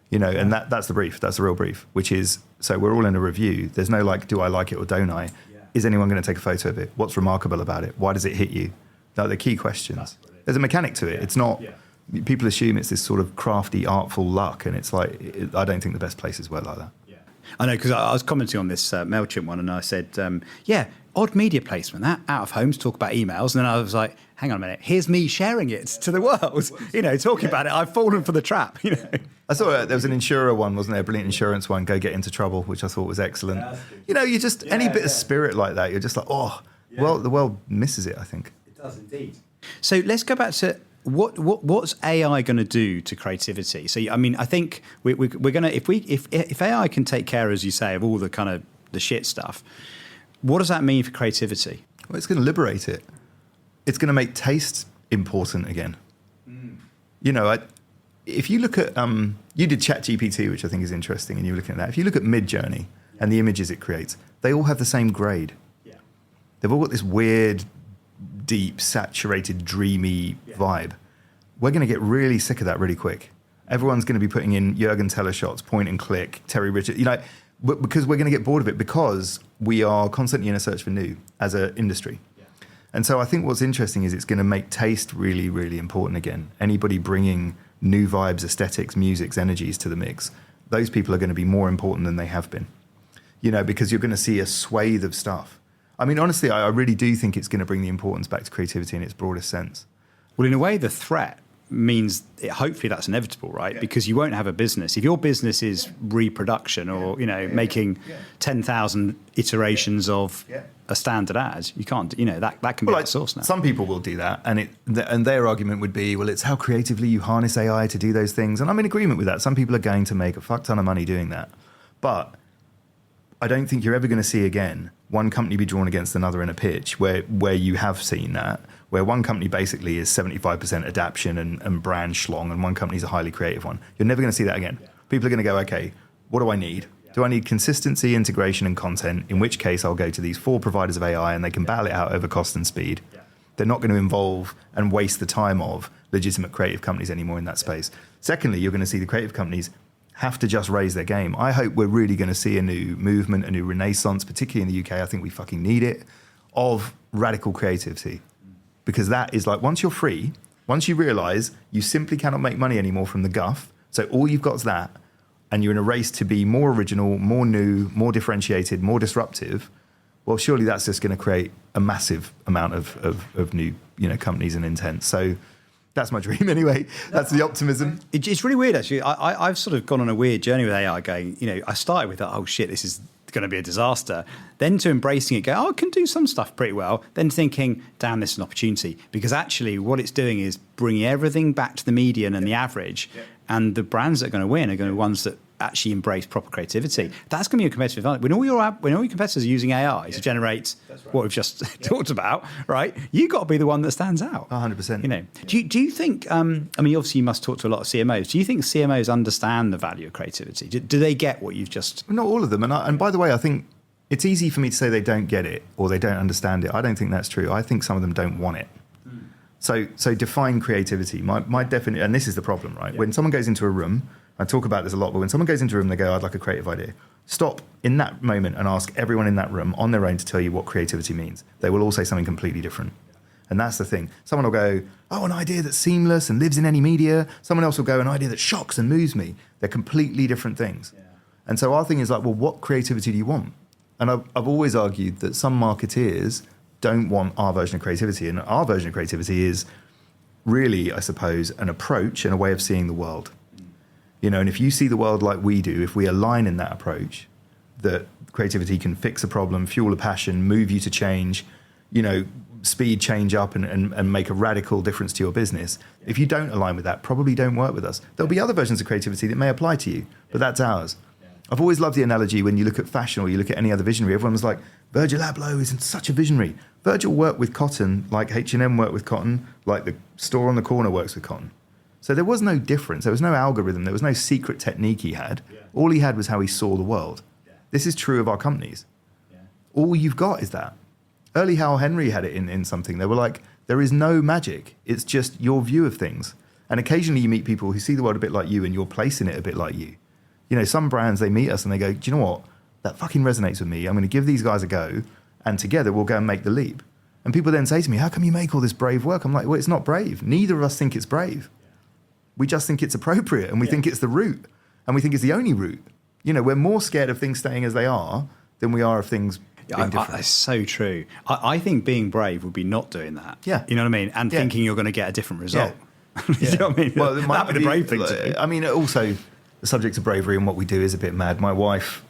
You know, and that's the brief. That's the real brief, which is, so we're all in a review. There's no like, do I like it or don't I? Yeah. Is anyone going to take a photo of it? What's remarkable about it? Why does it hit you? They're the key questions. There's a mechanic to it. It's not, people assume it's this sort of crafty, artful luck. And it's like, I don't think the best places work like that. I know, because I was commenting on this MailChimp one, and I said, odd media placement, that out of homes, talk about emails. And then I was like, hang on a minute, here's me sharing it to the world, you know, talking about it. I've fallen for the trap, you know. I saw there was an insurer one, wasn't there? A brilliant insurance one, Go Get Into Trouble, which I thought was excellent. You know, you just, any bit of spirit like that, you're just like, well, the world misses it, I think. It does indeed. So let's go back to what's AI going to do to creativity? So, I mean, I think we're going to, if AI can take care, as you say, of all the kind of the shit stuff, what does that mean for creativity? Well, it's going to liberate it. It's going to make taste important again. You know, if you look at, you did ChatGPT, which I think is interesting, and you were looking at that. If you look at Mid-Journey and the images it creates, they all have the same grade. Yeah. They've all got this weird, deep, saturated, dreamy vibe. We're going to get really sick of that really quick. Everyone's going to be putting in Jürgen Teller shots, point and click, Terry Richard, you know, because we're going to get bored of it because we are constantly in a search for new as an industry. Yeah. And so I think what's interesting is it's going to make taste really, really important again. Anybody bringing new vibes, aesthetics, musics, energies to the mix, those people are going to be more important than they have been, you know, because you're going to see a swathe of stuff. I mean, honestly, I really do think it's going to bring the importance back to creativity in its broadest sense. Well, in a way, the threat means hopefully that's inevitable, right? Yeah. Because you won't have a business. If your business is reproduction or, you know, making 10,000 iterations of a standard ad, you can't, you know, that can be outsourced now. Some people will do that. And their argument would be, well, it's how creatively you harness AI to do those things. And I'm in agreement with that. Some people are going to make a fuck ton of money doing that. But I don't think you're ever going to see again one company be drawn against another in a pitch where you have seen that, where one company basically is 75% adaption and brand schlong, and one company's a highly creative one. You're never going to see that again. People are going to go, okay, what do I need? Do I need consistency, integration, and content? In which case, I'll go to these 4 providers of AI, and they can battle it out over cost and speed. They're not going to involve and waste the time of legitimate creative companies anymore in that space. Secondly, you're going to see the creative companies have to just raise their game. I hope we're really going to see a new movement, a new renaissance, particularly in the UK. I think we fucking need it, of radical creativity. Because that is like, once you're free, once you realize you simply cannot make money anymore from the guff, so all you've got is that, and you're in a race to be more original, more new, more differentiated, more disruptive, well, surely that's just going to create a massive amount of new, you know, companies and intent. So that's my dream anyway. That's the optimism. It's really weird, actually. I've sort of gone on a weird journey with AI going, you know, I started with that, oh shit, this is going to be a disaster. Then to embracing it, go, oh, I can do some stuff pretty well. Then thinking, damn, this is an opportunity. Because actually what it's doing is bringing everything back to the median and the average. And the brands that are going to win are going to be ones that actually embrace proper creativity. That's going to be a competitive advantage. When all your competitors are using AI to generate what we've just talked about, right? You've got to be the one that stands out. 100%. You know, do you think? I mean, obviously, you must talk to a lot of CMOs. Do you think CMOs understand the value of creativity? Do they get what you've just? Not all of them. And by the way, I think it's easy for me to say they don't get it or they don't understand it. I don't think that's true. I think some of them don't want it. So define creativity. My definition, and this is the problem, right? When someone goes into a room, I talk about this a lot, but when someone goes into a room, they go, I'd like a creative idea. Stop in that moment and ask everyone in that room on their own to tell you what creativity means. They will all say something completely different. And that's the thing. Someone will go, oh, an idea that's seamless and lives in any media. Someone else will go, an idea that shocks and moves me. They're completely different things. Yeah. And so our thing is like, well, what creativity do you want? And I've always argued that some marketeers don't want our version of creativity. And our version of creativity is really, I suppose, an approach and a way of seeing the world. You know, and if you see the world like we do, if we align in that approach, that creativity can fix a problem, fuel a passion, move you to change, you know, speed change up and make a radical difference to your business. If you don't align with that, probably don't work with us. There'll be other versions of creativity that may apply to you, but that's ours. I've always loved the analogy when you look at fashion or you look at any other visionary, everyone's like, Virgil Abloh is such a visionary. Virgil worked with cotton like H&M worked with cotton, like the store on the corner works with cotton. So there was no difference. There was no algorithm. There was no secret technique he had. All he had was how he saw the world. This is true of our companies. All you've got is that. Early Hal Henry had it in something. They were like, there is no magic. It's just your view of things. And occasionally you meet people who see the world a bit like you and you're placing it a bit like you. You know, some brands, they meet us and they go, do you know what? That fucking resonates with me. I'm going to give these guys a go and together we'll go and make the leap. And people then say to me, how come you make all this brave work? I'm like, well, it's not brave. Neither of us think it's brave. We just think it's appropriate and we think it's the route and we think it's the only route. You know, we're more scared of things staying as they are than we are of things being different. That's so true. I think being brave would be not doing that. Yeah. You know what I mean? And thinking you're going to get a different result. Yeah. You know what I mean? Well, that would be the brave thing to do. I mean, also, the subject of bravery and what we do is a bit mad. My wife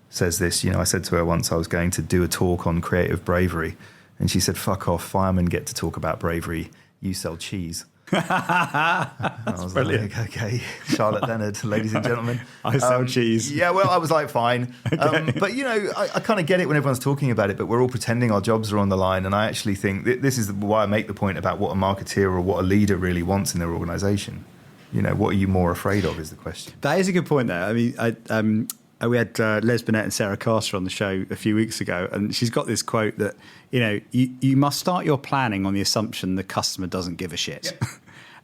says this, you know, I said to her once I was going to do a talk on creative bravery, and she said, fuck off, firemen get to talk about bravery, you sell cheese. I was brilliant. like, okay, Charlotte Leonard, ladies and gentlemen. I sell cheese. Yeah, well, I was like, fine. Okay. But, you know, I kind of get it when everyone's talking about it, but we're all pretending our jobs are on the line. And I actually think this is why I make the point about what a marketeer or what a leader really wants in their organization. You know, what are you more afraid of is the question. That is a good point there. I mean, we had Les Burnett and Sarah Carter on the show a few weeks ago, and she's got this quote that, you know, you must start your planning on the assumption the customer doesn't give a shit. Yeah.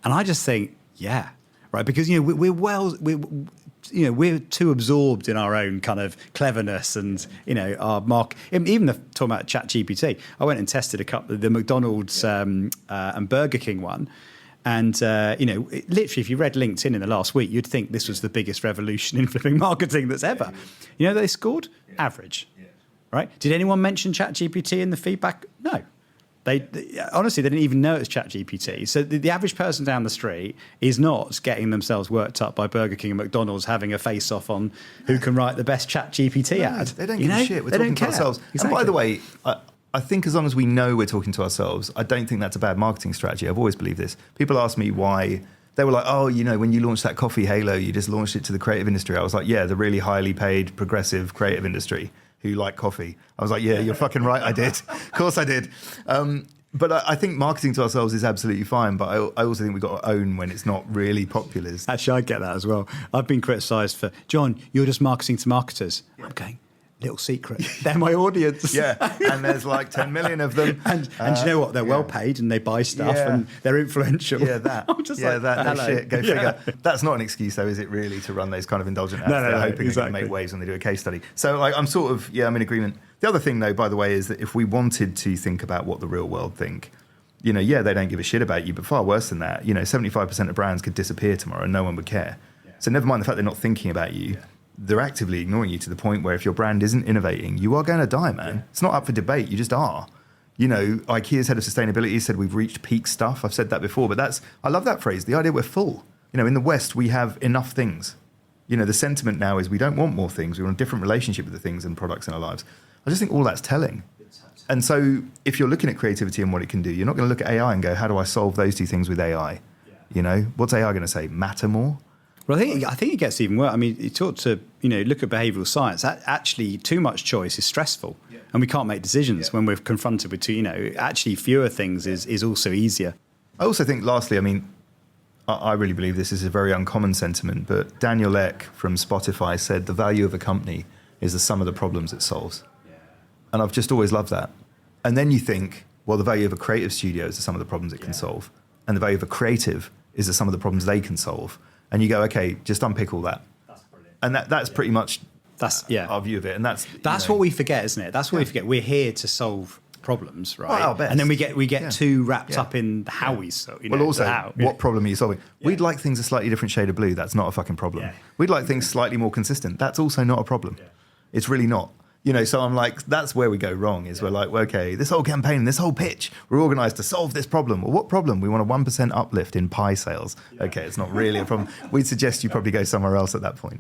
And I just think, yeah, right, because, you know, we're too absorbed in our own kind of cleverness and, you know, our even talking about ChatGPT. I went and tested a couple of the McDonald's and Burger King one. And, you know, literally, if you read LinkedIn in the last week, you'd think this was the biggest revolution in flipping marketing that's ever. You know, they scored average, right? Did anyone mention ChatGPT in the feedback? No. They honestly, they didn't even know it was ChatGPT. So the average person down the street is not getting themselves worked up by Burger King and McDonald's having a face-off on who can write the best ChatGPT ad. They don't give a shit. We're talking to ourselves. Exactly. And by the way, I think as long as we know we're talking to ourselves, I don't think that's a bad marketing strategy. I've always believed this. People ask me why. They were like, oh, you know, when you launched that coffee halo, you just launched it to the creative industry. I was like, yeah, the really highly paid, progressive creative industry who like coffee. I was like, yeah, you're fucking right, I did. Of course I did. But I think marketing to ourselves is absolutely fine. But I also think we've got to own when it's not really popular. Actually, I get that as well. I've been criticised for, John, you're just marketing to marketers. I'm going, little secret. They're my audience. Yeah, and there's like 10 million of them. And do you know what? They're well paid and they buy stuff and they're influential. Yeah, that. I'm just no shit, go figure. That's not an excuse though, is it really, to run those kind of indulgent ads? They're hoping they're going to make waves when they do a case study. So like, I'm in agreement. The other thing though, by the way, is that if we wanted to think about what the real world think, you know, yeah, they don't give a shit about you, but far worse than that, you know, 75% of brands could disappear tomorrow and no one would care. Yeah. So never mind the fact they're not thinking about you. Yeah. They're actively ignoring you to the point where if your brand isn't innovating, you are going to die, man. Yeah. It's not up for debate. You just are. You know, IKEA's head of sustainability said we've reached peak stuff. I've said that before, but I love that phrase. The idea we're full. You know, in the West, we have enough things. You know, the sentiment now is we don't want more things. We want a different relationship with the things and products in our lives. I just think all that's telling. And so if you're looking at creativity and what it can do, you're not going to look at AI and go, how do I solve those two things with AI? Yeah. You know, what's AI going to say? Matter more? Well, I think it gets even worse. I mean, you talk to, you know, look at behavioural science. Actually, too much choice is stressful, and we can't make decisions when we're confronted with, you know, actually fewer things is also easier. I also think, lastly, I mean, I really believe this is a very uncommon sentiment, but Daniel Ek from Spotify said the value of a company is the sum of the problems it solves. And I've just always loved that. And then you think, well, the value of a creative studio is the sum of the problems it can solve. And the value of a creative is the sum of the problems they can solve. And you go, okay, just unpick all that. That's brilliant. And that's pretty much our view of it. And that's what we forget, isn't it? That's what we forget. We're here to solve problems, right? Well, and then we get too wrapped up in how we solve. You know, well, also, what problem are you solving? We'd like things a slightly different shade of blue. That's not a fucking problem. Yeah. We'd like things slightly more consistent. That's also not a problem. Yeah. It's really not. You know, so I'm like, that's where we go wrong, is we're like, well, okay, this whole campaign, this whole pitch, we're organised to solve this problem. Well, what problem? We want a 1% uplift in pie sales. Okay, it's not really a problem. We'd suggest you probably go somewhere else at that point.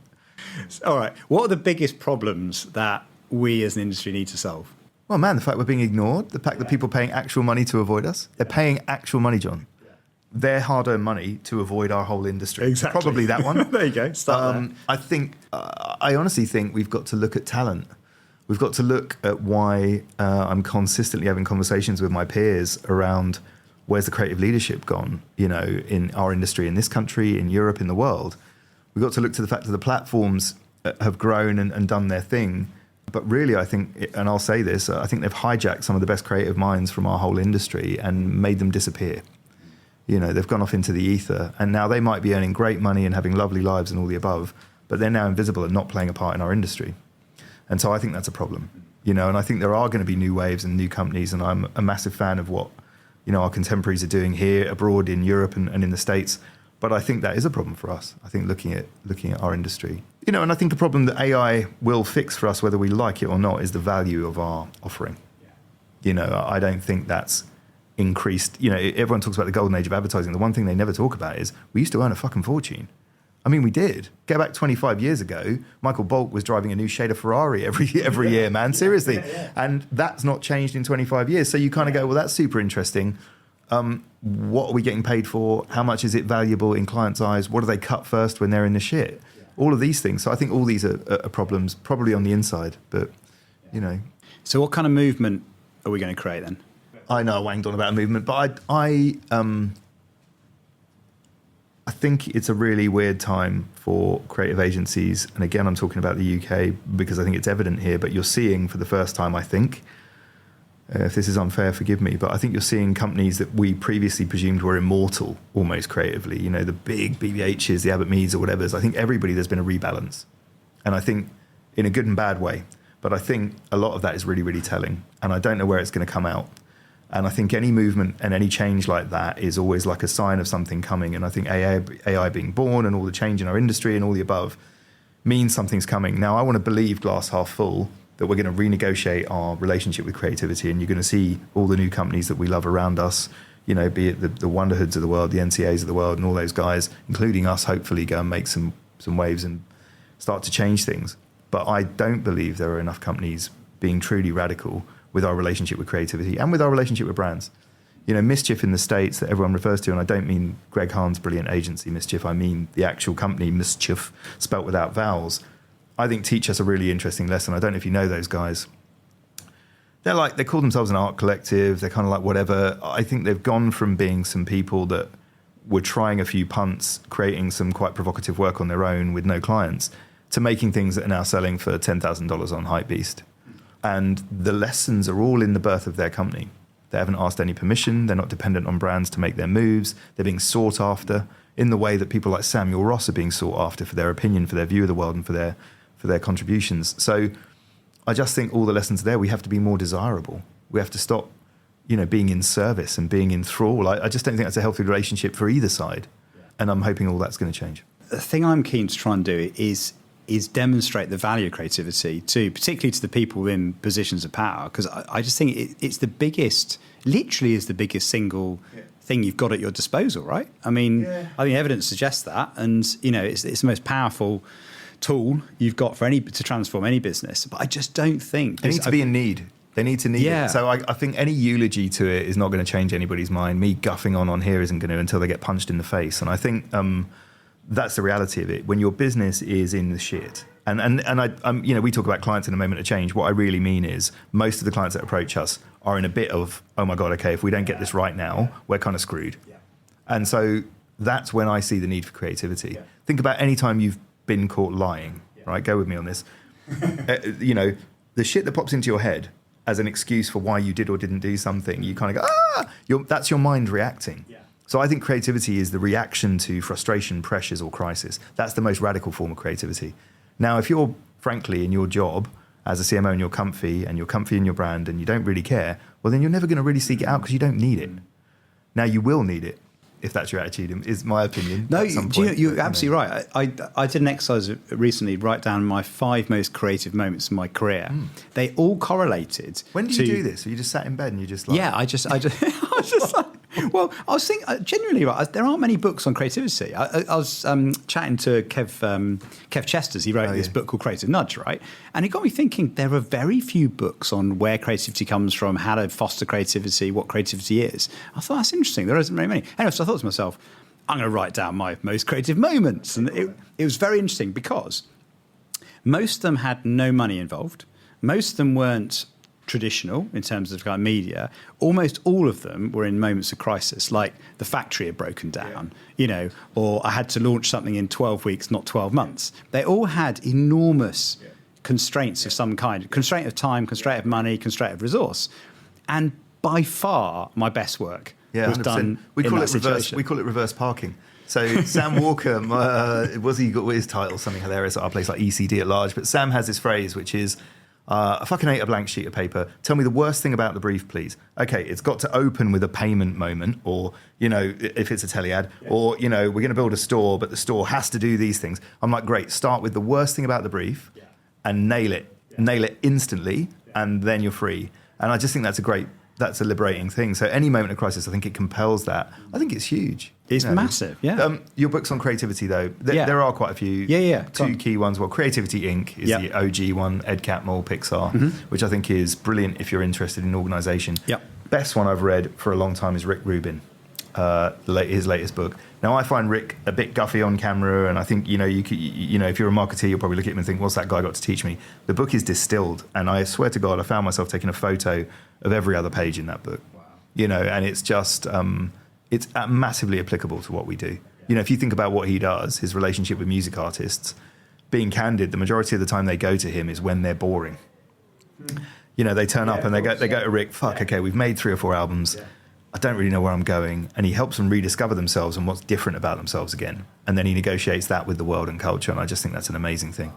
All right. What are the biggest problems that we as an industry need to solve? Well, man, the fact we're being ignored, the fact that people are paying actual money to avoid us. They're paying actual money, John. Their hard-earned money to avoid our whole industry. Exactly. Probably that one. There you go. Start there. I honestly think we've got to look at talent. We've got to look at why I'm consistently having conversations with my peers around where's the creative leadership gone, you know, in our industry, in this country, in Europe, in the world. We've got to look to the fact that the platforms have grown and done their thing. But really, I think, and I'll say this, I think they've hijacked some of the best creative minds from our whole industry and made them disappear. You know, they've gone off into the ether, and now they might be earning great money and having lovely lives and all the above, but they're now invisible and not playing a part in our industry. And so I think that's a problem. You know, and I think there are going to be new waves and new companies, and I'm a massive fan of what, you know, our contemporaries are doing here, abroad, in Europe and in the States. But I think that is a problem for us. I think looking at our industry, you know, and I think the problem that AI will fix for us, whether we like it or not, is the value of our offering. Yeah. You know, I don't think that's increased. You know, everyone talks about the golden age of advertising. The one thing they never talk about is we used to earn a fucking fortune. I mean, we did. Go back 25 years ago, Michael Bolk was driving a new shade of Ferrari every year, man, seriously. Yeah. And that's not changed in 25 years. So you kind of go, well, that's super interesting. What are we getting paid for? How much is it valuable in clients' eyes? What do they cut first when they're in the shit? Yeah. All of these things. So I think all these are problems, probably on the inside, but, you know. So what kind of movement are we going to create then? I know I wanged on about a movement, but I think it's a really weird time for creative agencies. And again, I'm talking about the UK because I think it's evident here, but you're seeing for the first time, I think, if this is unfair, forgive me, but I think you're seeing companies that we previously presumed were immortal almost creatively, you know, the big BBHs, the Abbott Meads or whatever. I think there's been a rebalance. And I think in a good and bad way, but I think a lot of that is really, really telling. And I don't know where it's going to come out. And I think any movement and any change like that is always like a sign of something coming. And I think AI being born and all the change in our industry and all the above means something's coming. Now, I want to believe glass half full that we're going to renegotiate our relationship with creativity, and you're going to see all the new companies that we love around us, you know, be it the Wonderhoods of the world, the NCAs of the world, and all those guys, including us, hopefully go and make some waves and start to change things. But I don't believe there are enough companies being truly radical with our relationship with creativity and with our relationship with brands. You know, Mischief in the States that everyone refers to, and I don't mean Greg Hahn's brilliant agency Mischief, I mean the actual company Mischief, spelt without vowels, I think teach us a really interesting lesson. I don't know if you know those guys. They call themselves an art collective, they're kind of like whatever. I think they've gone from being some people that were trying a few punts, creating some quite provocative work on their own with no clients, to making things that are now selling for $10,000 on Hypebeast. And the lessons are all in the birth of their company. They haven't asked any permission. They're not dependent on brands to make their moves. They're being sought after in the way that people like Samuel Ross are being sought after for their opinion, for their view of the world, and for their contributions. So I just think all the lessons are there. We have to be more desirable. We have to stop, you know, being in service and being in thrall. I just don't think that's a healthy relationship for either side. Yeah. And I'm hoping all that's going to change. The thing I'm keen to try and do is demonstrate the value of creativity particularly to the people in positions of power, because I just think it's the biggest, literally is the biggest single thing you've got at your disposal, right? I mean, I think evidence suggests that, and you know, it's the most powerful tool you've got to transform any business. But I just don't think they need to be in need. They need to need it. So I think any eulogy to it is not going to change anybody's mind. Me guffing on here isn't going to until they get punched in the face. And I think that's the reality of it. When your business is in the shit, and you know, we talk about clients in a moment of change. What I really mean is most of the clients that approach us are in a bit of, oh my God, okay, if we don't get this right now, we're kind of screwed. Yeah. And so that's when I see the need for creativity. Yeah. Think about any time you've been caught lying, right? Go with me on this. You know, the shit that pops into your head as an excuse for why you did or didn't do something, you kind of go, that's your mind reacting. Yeah. So I think creativity is the reaction to frustration, pressures, or crisis. That's the most radical form of creativity. Now, if you're, frankly, in your job as a CMO and you're comfy in your brand and you don't really care, well, then you're never going to really seek it out because you don't need it. Now, you will need it if that's your attitude, is my opinion. No, you're absolutely right. I did an exercise recently, write down my 5 most creative moments in my career. They all correlated. When did you do this? Or you just sat in bed and you just like... Yeah, I just I was just like... Well, I was thinking, genuinely, right, there aren't many books on creativity. I was chatting to Kev Chesters. He wrote this book called Creative Nudge, right? And it got me thinking there are very few books on where creativity comes from, how to foster creativity, what creativity is. I thought, that's interesting. There isn't very many. Anyway, so I thought to myself, I'm going to write down my most creative moments. And it was very interesting because most of them had no money involved. Most of them weren't traditional in terms of kind of media, almost all of them were in moments of crisis, like the factory had broken down, or I had to launch something in 12 weeks, not 12 months. They all had enormous constraints of some kind, constraint of time, constraint of money, constraint of resource. And by far, my best work was 100%. done in that situation. We call it reverse parking. So Sam Walker, he got his title, something hilarious at our place, like ECD at large. But Sam has this phrase, which is, I fucking hate a blank sheet of paper. Tell me the worst thing about the brief, please. Okay, it's got to open with a payment moment, or, if it's a telly ad, or, we're going to build a store, but the store has to do these things. I'm like, great, start with the worst thing about the brief and nail it. Nail it instantly, and then you're free. And I just think that's a liberating thing. So any moment of crisis, I think it compels that. I think it's huge. It's massive, yeah. Your books on creativity, though, there are quite a few. Two key ones. Well, Creativity Inc. is the OG one, Ed Catmull, Pixar, which I think is brilliant if you're interested in organisation. Yep. Best one I've read for a long time is Rick Rubin, his latest book. Now, I find Rick a bit guffy on camera, and I think, if you're a marketer, you'll probably look at him and think, what's that guy got to teach me? The book is distilled, and I swear to God, I found myself taking a photo of every other page in that book. Wow. And it's just... it's massively applicable to what we do. If you think about what he does, his relationship with music artists, being candid, the majority of the time they go to him is when they're boring. They turn up and they go to Rick, okay, we've made 3 or 4 albums. I don't really know where I'm going. And he helps them rediscover themselves and what's different about themselves again. And then he negotiates that with the world and culture. And I just think that's an amazing thing.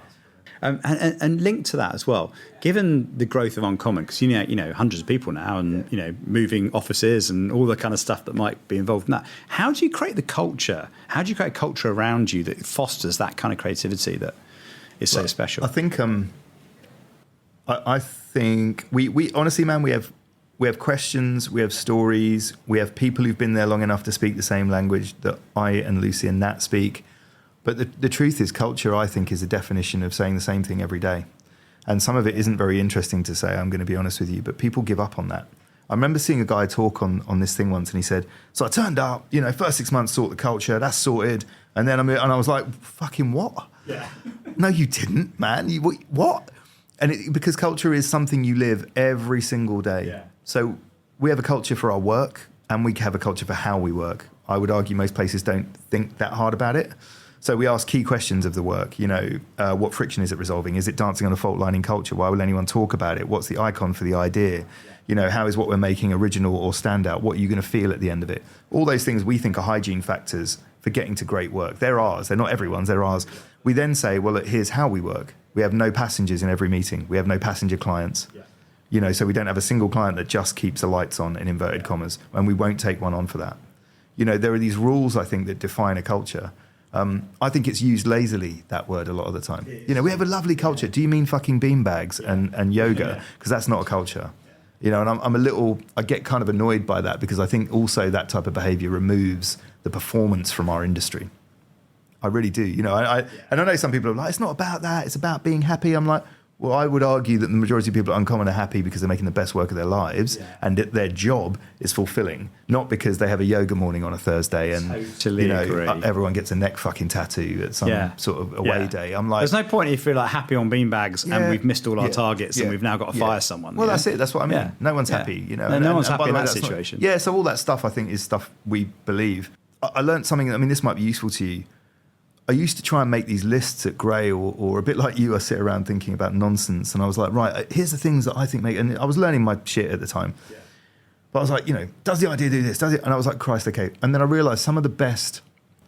And linked to that as well, given the growth of Uncommon, because hundreds of people now, and moving offices and all the kind of stuff that might be involved in that. How do you create the culture? How do you create a culture around you that fosters that kind of creativity that is so special? I think I think we honestly, man, we have questions, we have stories, we have people who've been there long enough to speak the same language that I and Lucy and Nat speak. But the truth is, culture, I think, is a definition of saying the same thing every day. And some of it isn't very interesting to say, I'm going to be honest with you, but people give up on that. I remember seeing a guy talk on this thing once, and he said, so I turned up, first 6 months, sort the culture, that's sorted. And then I was like, fucking what? Yeah. No, you didn't, man. What? And because culture is something you live every single day. Yeah. So we have a culture for our work, and we have a culture for how we work. I would argue most places don't think that hard about it. So we ask key questions of the work, what friction is it resolving? Is it dancing on a fault line in culture? Why will anyone talk about it? What's the icon for the idea? How is what we're making original or standout? What are you going to feel at the end of it? All those things we think are hygiene factors for getting to great work. They're ours. They're not everyone's, they're ours. We then say, well, here's how we work. We have no passengers in every meeting. We have no passenger clients. So we don't have a single client that just keeps the lights on, in inverted commas, and we won't take one on for that. There are these rules, I think, that define a culture. I think it's used lazily, that word, a lot of the time. We have a lovely culture. Do you mean fucking beanbags and yoga? Because that's not a culture. And I get kind of annoyed by that, because I think also that type of behavior removes the performance from our industry. I really do. And I know some people are like, it's not about that, it's about being happy. I'm like, well, I would argue that the majority of people at Uncommon are happy because they're making the best work of their lives, and that their job is fulfilling, not because they have a yoga morning on a Thursday and everyone gets a neck fucking tattoo at some sort of away day. I'm like, there's no point if you're like happy on beanbags and we've missed all our targets and we've now got to fire someone. Well, that's it. That's what I mean. No one's happy. No one's happy in that situation. So all that stuff, I think, is stuff we believe. I learned something. I mean, this might be useful to you. I used to try and make these lists at Grey, or a bit like you, I sit around thinking about nonsense, and I was like, right, here's the things that I think make, and I was learning my shit at the time. Yeah. But I was like, does the idea do this? Does it? And I was like, Christ, okay. And then I realized some of the best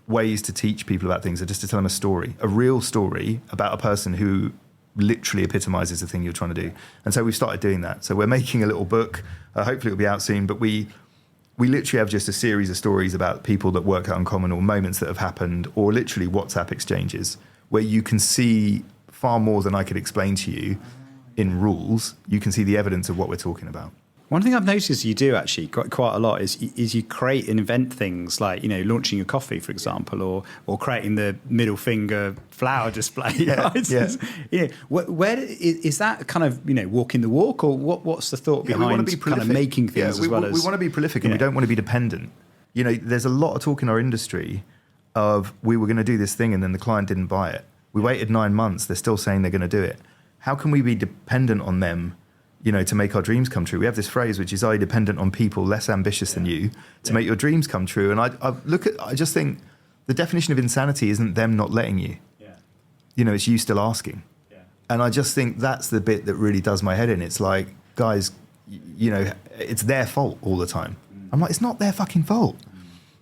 ways to teach people about things are just to tell them a story, a real story about a person who literally epitomizes the thing you're trying to do. And so we've started doing that. So we're making a little book. Hopefully it'll be out soon, but we literally have just a series of stories about people that work at Uncommon, or moments that have happened, or literally WhatsApp exchanges, where you can see far more than I could explain to you in rules. You can see the evidence of what we're talking about. One thing I've noticed you do actually quite a lot is you create and invent things like, launching your coffee, for example, or creating the middle finger flower display. Where is that kind of, walking the walk, or what's the thought behind kind of making things as well as... We want to be prolific, and we don't want to be dependent. There's a lot of talk in our industry of, we were going to do this thing and then the client didn't buy it. We waited 9 months. They're still saying they're going to do it. How can we be dependent on them to make our dreams come true. We have this phrase, which is, are you dependent on people less ambitious than you to make your dreams come true? And I just think the definition of insanity isn't them not letting you. Yeah. It's you still asking. Yeah. And I just think that's the bit that really does my head in. It's like, guys, it's their fault all the time. I'm like, it's not their fucking fault.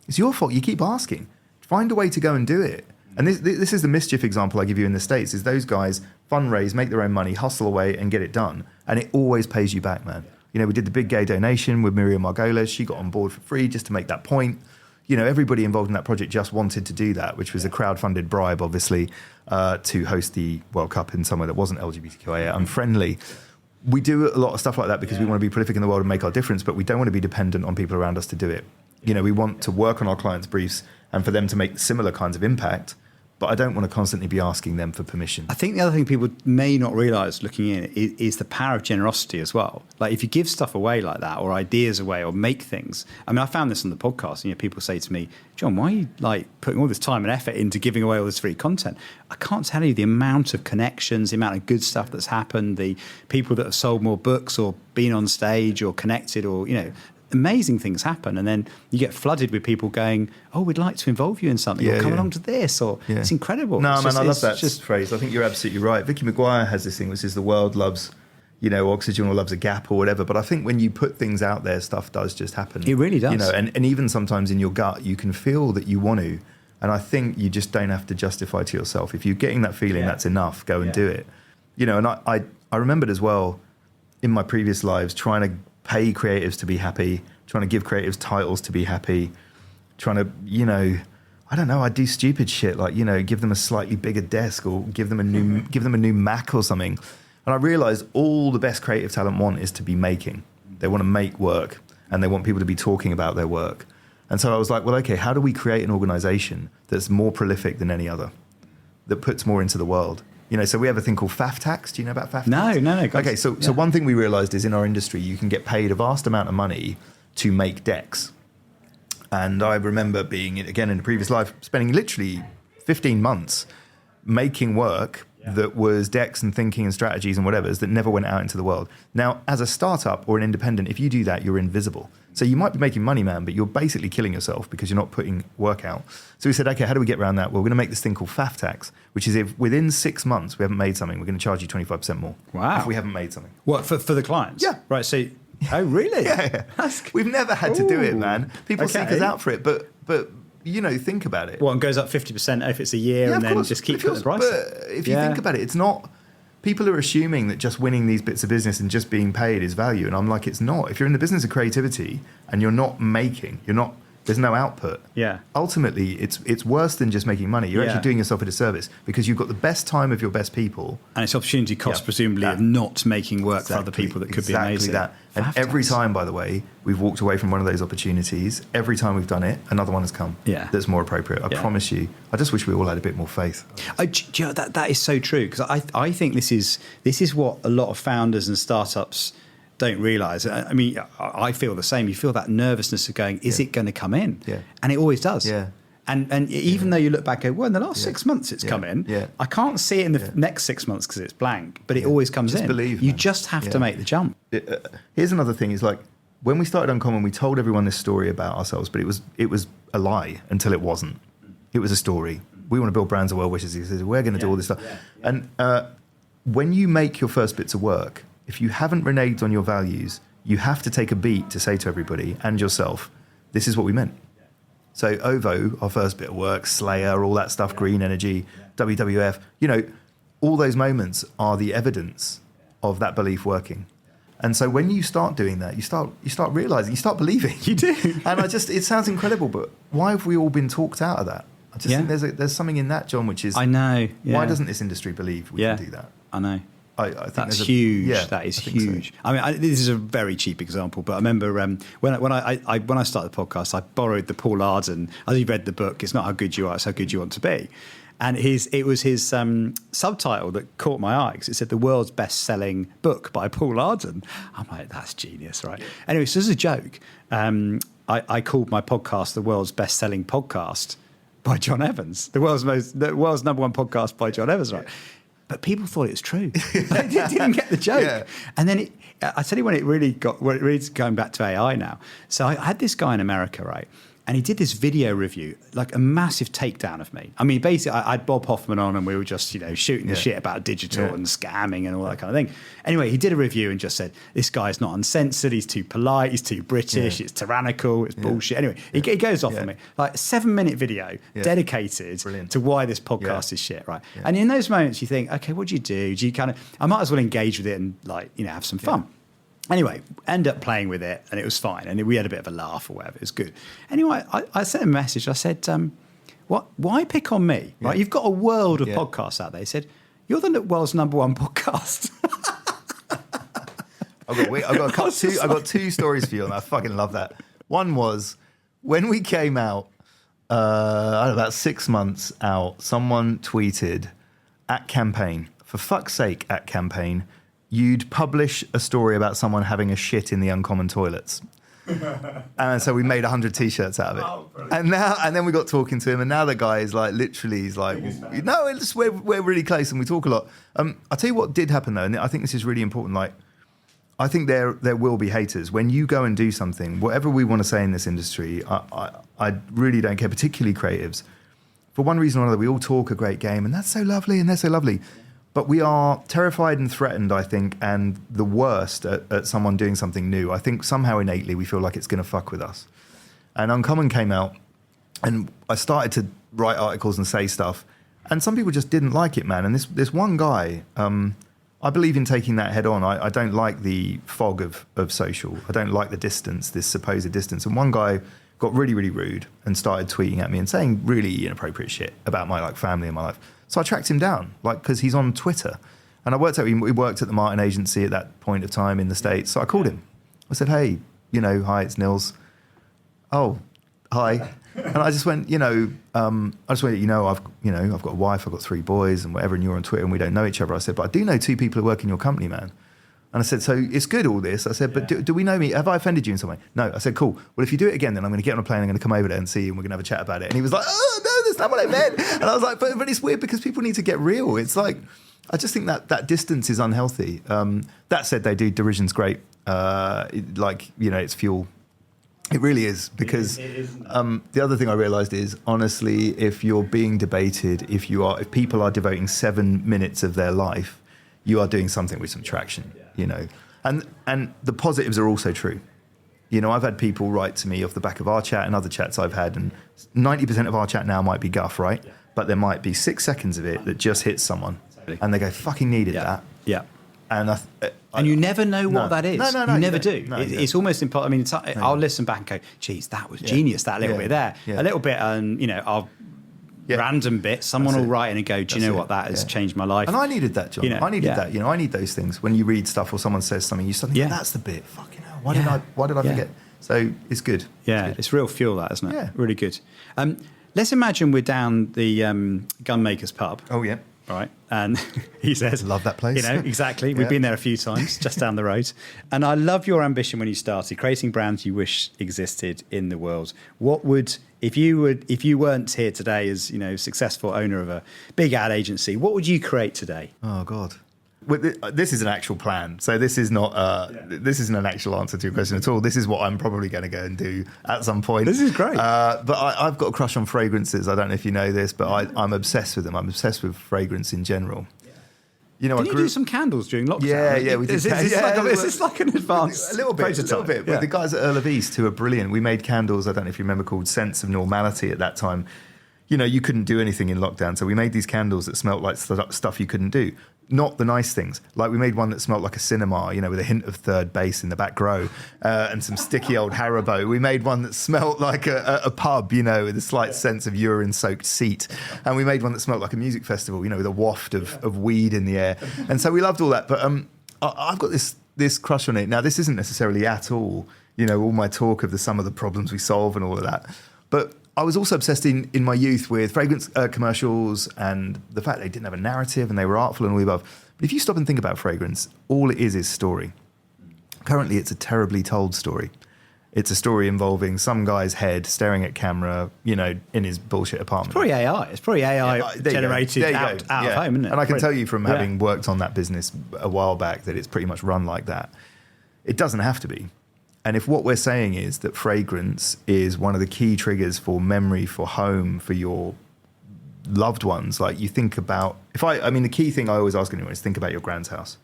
It's your fault. You keep asking. Find a way to go and do it. And this is the mischief example I give you in the States, is those guys fundraise, make their own money, hustle away and get it done. And it always pays you back, man. We did the big gay donation with Miriam Margolis. She got on board for free just to make that point. Everybody involved in that project just wanted to do that, which was a crowd-funded bribe, obviously, to host the World Cup in somewhere that wasn't LGBTQIA unfriendly. We do a lot of stuff like that because we want to be prolific in the world and make our difference, but we don't want to be dependent on people around us to do it. We want to work on our clients' briefs and for them to make similar kinds of impact, but I don't want to constantly be asking them for permission. I think the other thing people may not realise looking in is the power of generosity as well. Like if you give stuff away like that, or ideas away, or make things. I mean, I found this on the podcast. People say to me, Jon, why are you putting all this time and effort into giving away all this free content? I can't tell you the amount of connections, the amount of good stuff that's happened, the people that have sold more books or been on stage or connected, or amazing things happen, and then you get flooded with people going, oh, we'd like to involve you in something, or come along to this, or it's incredible. No, I love that phrase. I think you're absolutely right. Vicky Maguire has this thing which is the world loves oxygen or loves a gap or whatever, but I think when you put things out there, stuff does just happen. It really does. And even sometimes in your gut you can feel that you want to, and I think you just don't have to justify to yourself. If you're getting that feeling, that's enough, go and do it. And I remembered as well in my previous lives trying to pay creatives to be happy, trying to give creatives titles to be happy, trying to, I don't know, I do stupid shit like, give them a slightly bigger desk or give them a new Mac or something. And I realized all the best creative talent want is to be making. They want to make work and they want people to be talking about their work. And so I was like, well, okay, how do we create an organization that's more prolific than any other, that puts more into the world? So we have a thing called faff tax. Do you know about faff tax? No. Okay, so one thing we realized is in our industry, you can get paid a vast amount of money to make decks. And I remember being, again, in a previous life, spending literally 15 months making work that was decks and thinking and strategies and whatevers that never went out into the world. Now, as a startup or an independent, if you do that, you're invisible. So you might be making money, man, but you're basically killing yourself because you're not putting work out. So we said, okay, how do we get around that? Well, we're going to make this thing called faff tax, which is if within 6 months we haven't made something, we're going to charge you 25% more. Wow. If we haven't made something. What, for the clients? Yeah. Right, so, oh, really? Yeah. We've never had to do it, man. People seek us out for it, but think about it. Well, it goes up 50% if it's a year, and then just keep putting the price up. But if you think about it, it's not... People are assuming that just winning these bits of business and just being paid is value. And I'm like, it's not. If you're in the business of creativity and you're not making, there's no output. Yeah. Ultimately, it's worse than just making money. You're actually doing yourself a disservice because you've got the best time of your best people. And it's opportunity cost, presumably, of not making work for other people that could be amazing. That. And every time, by the way, we've walked away from one of those opportunities, every time we've done it, another one has come that's more appropriate. I promise you. I just wish we all had a bit more faith. That is so true, because I think this is what a lot of founders and startups don't realise. I mean, I feel the same. You feel that nervousness of going, is it going to come in? Yeah. And it always does. Yeah. And even though you look back and go, well, in the last 6 months it's come in. Yeah. I can't see it in the next 6 months because it's blank, but it always comes in. Believe, you just have to make the jump. Here's another thing is like, when we started Uncommon, we told everyone this story about ourselves, but it was a lie until it wasn't. It was a story. We want to build brands of well wishes. He says, we're going to do all this stuff. Yeah. And when you make your first bits of work, if you haven't reneged on your values, you have to take a beat to say to everybody and yourself, this is what we meant. So OVO, our first bit of work, Slayer, all that stuff, Green Energy, WWF, all those moments are the evidence of that belief working. And so when you start doing that, you start realizing, you start believing. You do. And it sounds incredible, but why have we all been talked out of that? I just think there's something in that, Jon, which is, I know. Yeah. Why doesn't this industry believe we can do that? I know. I think that's huge. That is huge. So. I mean, this is a very cheap example, but I remember when I started the podcast, I borrowed the Paul Arden. As you read the book, it's not how good you are, it's how good you want to be. And it was his subtitle that caught my eye, because it said the world's best-selling book by Paul Arden. I'm like, that's genius, right? Anyway, so as a joke, I called my podcast the world's best-selling podcast by Jon Evans, the world's number one podcast by Jon Evans, right? but people thought it was true. They didn't get the joke. Yeah. And then I tell you when it really is going back to AI now. So I had this guy in America, right? And he did this video review, like a massive takedown of me. I mean, basically, I had Bob Hoffman on and we were just, shooting the shit about digital and scamming and all that kind of thing. Anyway, he did a review and just said, this guy's not uncensored, he's too polite, he's too British, it's tyrannical, it's bullshit. Anyway, he goes off on me. Like a 7-minute video dedicated to why this podcast is shit, right? Yeah. And in those moments, you think, okay, what do you do? Do you kind of, I might as well engage with it and have some fun. Anyway, end up playing with it and it was fine. And we had a bit of a laugh or whatever. It was good. Anyway, I sent him a message. I said, why pick on me? Right? You've got a world of podcasts out there. He said, you're the world's #1 podcast. I've got two stories for you and I fucking love that. One was when we came out, about 6 months out, someone tweeted at Campaign, for fuck's sake, at Campaign, you'd publish a story about someone having a shit in the Uncommon toilets. And so we made 100 T-shirts out of it. And then we got talking to him, and now the guy is like, literally, he's like, no, we're really close and we talk a lot. I'll tell you what did happen though, and I think this is really important. Like, I think there will be haters. When you go and do something, whatever we want to say in this industry, I really don't care, particularly creatives. For one reason or another, we all talk a great game, and that's so lovely, and they're so lovely. But we are terrified and threatened, I think, and the worst at someone doing something new. I think somehow innately we feel like it's going to fuck with us. And Uncommon came out, and I started to write articles and say stuff, and some people just didn't like it, man. And this one guy, I believe in taking that head on. I don't like the fog of social. I don't like the distance, this supposed distance. And one guy got really, really rude and started tweeting at me and saying really inappropriate shit about my family and my life. So I tracked him down, because he's on Twitter. And I we worked at the Martin Agency at that point of time in the States. So I called him. I said, hey, hi, it's Nils. Oh, hi. And I just went, I've got a wife, I've got 3 boys and whatever, and you're on Twitter and we don't know each other. I said, but I do know 2 people who work in your company, man. And I said, so it's good, all this. I said, but do we know me? Have I offended you in some way? No. I said, cool. Well, if you do it again, then I'm going to get on a plane, I'm going to come over there and see you, and we're going to have a chat about it. And he was like, oh, no, that's not what I meant. And I was like, but it's weird because people need to get real. It's like, I just think that distance is unhealthy. That said, derision's great. It's fuel. It really is, because the other thing I realised is, honestly, if you're being debated, if people are devoting 7 minutes of their life, you are doing something with some traction, And the positives are also true. I've had people write to me off the back of our chat and other chats I've had, and 90% of our chat now might be guff, right? Yeah. But there might be 6 seconds of it that just hits someone, and they go, fucking needed that. Yeah. And you never know what that is. No, you never do. No, it's almost impossible. I mean, I'll listen back and go, geez, that was genius, that little bit there. Yeah. A little bit, I'll... random bit, someone will write in and go, do you know what, that has changed my life. And I needed that, John. I needed that. I need those things. When you read stuff or someone says something, you suddenly go, that's the bit. Fucking hell, why did I forget? So it's good. It's real fuel, that, isn't it? Yeah. Really good. Let's imagine we're down the Gunmaker's pub. Oh, yeah. Right. And he says, love that place. Exactly. We've been there a few times, just down the road. And I love your ambition when you started, creating brands you wish existed in the world. What would, if you weren't here today as, successful owner of a big ad agency, what would you create today? Oh, God. Well, this is an actual plan. So this is not this isn't an actual answer to your question at all. This is what I'm probably going to go and do at some point. This is great. But I've got a crush on fragrances. I don't know if you know this, but I'm obsessed with them. I'm obsessed with fragrance in general. Can you do some candles during lockdown? Yeah, we did. Is this like an advanced a little bit. With the guys at Earl of East, who are brilliant. We made candles, I don't know if you remember, called Sense of Normality at that time. You couldn't do anything in lockdown. So we made these candles that smelt like stuff you couldn't do. Not the nice things. Like we made one that smelt like a cinema, with a hint of third base in the back row and some sticky old Haribo. We made one that smelt like a pub, with a slight sense of urine-soaked seat. And we made one that smelt like a music festival, with a waft of weed in the air. And so we loved all that. But I've got this crush on it. Now, this isn't necessarily at all, all my talk of the sum of the problems we solve and all of that. But I was also obsessed in my youth with fragrance commercials and the fact they didn't have a narrative and they were artful and all the above. But if you stop and think about fragrance, all it is story. Currently, it's a terribly told story. It's a story involving some guy's head staring at camera, in his bullshit apartment. Probably AI. It's probably AI generated out of home, isn't it? And I can tell you from having worked on that business a while back that it's pretty much run like that. It doesn't have to be. And if what we're saying is that fragrance is one of the key triggers for memory, for home, for your loved ones, like you think about, the key thing I always ask anyone is think about your grand's house.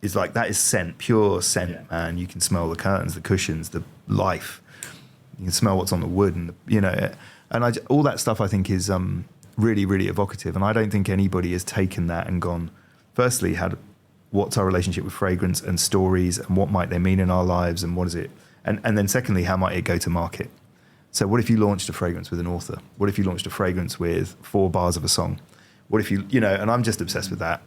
It's like, that is scent, pure scent, man. You can smell the curtains, the cushions, the life. You can smell what's on the wood, and all that stuff I think is really, really evocative. And I don't think anybody has taken that and gone, firstly, what's our relationship with fragrance and stories, and what might they mean in our lives, and what is it? And then secondly, how might it go to market? So what if you launched a fragrance with an author? What if you launched a fragrance with 4 bars of a song? What if you and I'm just obsessed with that.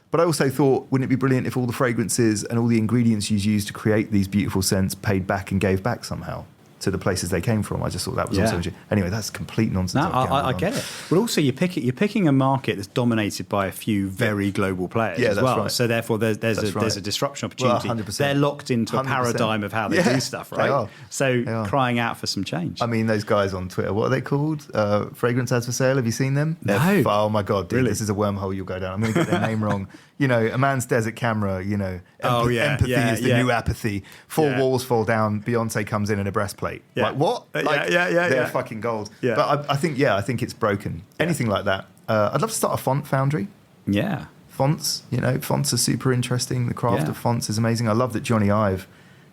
But I also thought, wouldn't it be brilliant if all the fragrances and all the ingredients you used to create these beautiful scents paid back and gave back somehow to the places they came from? I just thought that was also... Anyway, that's complete nonsense. No, I get it. But also you're picking a market that's dominated by a few very global players as well. Right. So therefore there's a disruption opportunity. Well, they're locked into a paradigm of how they do stuff, right? They are. So crying out for some change. I mean, those guys on Twitter, what are they called? Fragrance ads for sale. Have you seen them? No. Oh my God, dude, this is a wormhole you'll go down. I'm going to get their name wrong. A man stares at camera, empathy is the new apathy. 4 walls fall down, Beyonce comes in a breastplate. Like, what? They're fucking gold. Yeah. But I think it's broken. Anything like that. I'd love to start a font foundry. Yeah. Fonts, fonts are super interesting. The craft of fonts is amazing. I love that Johnny Ive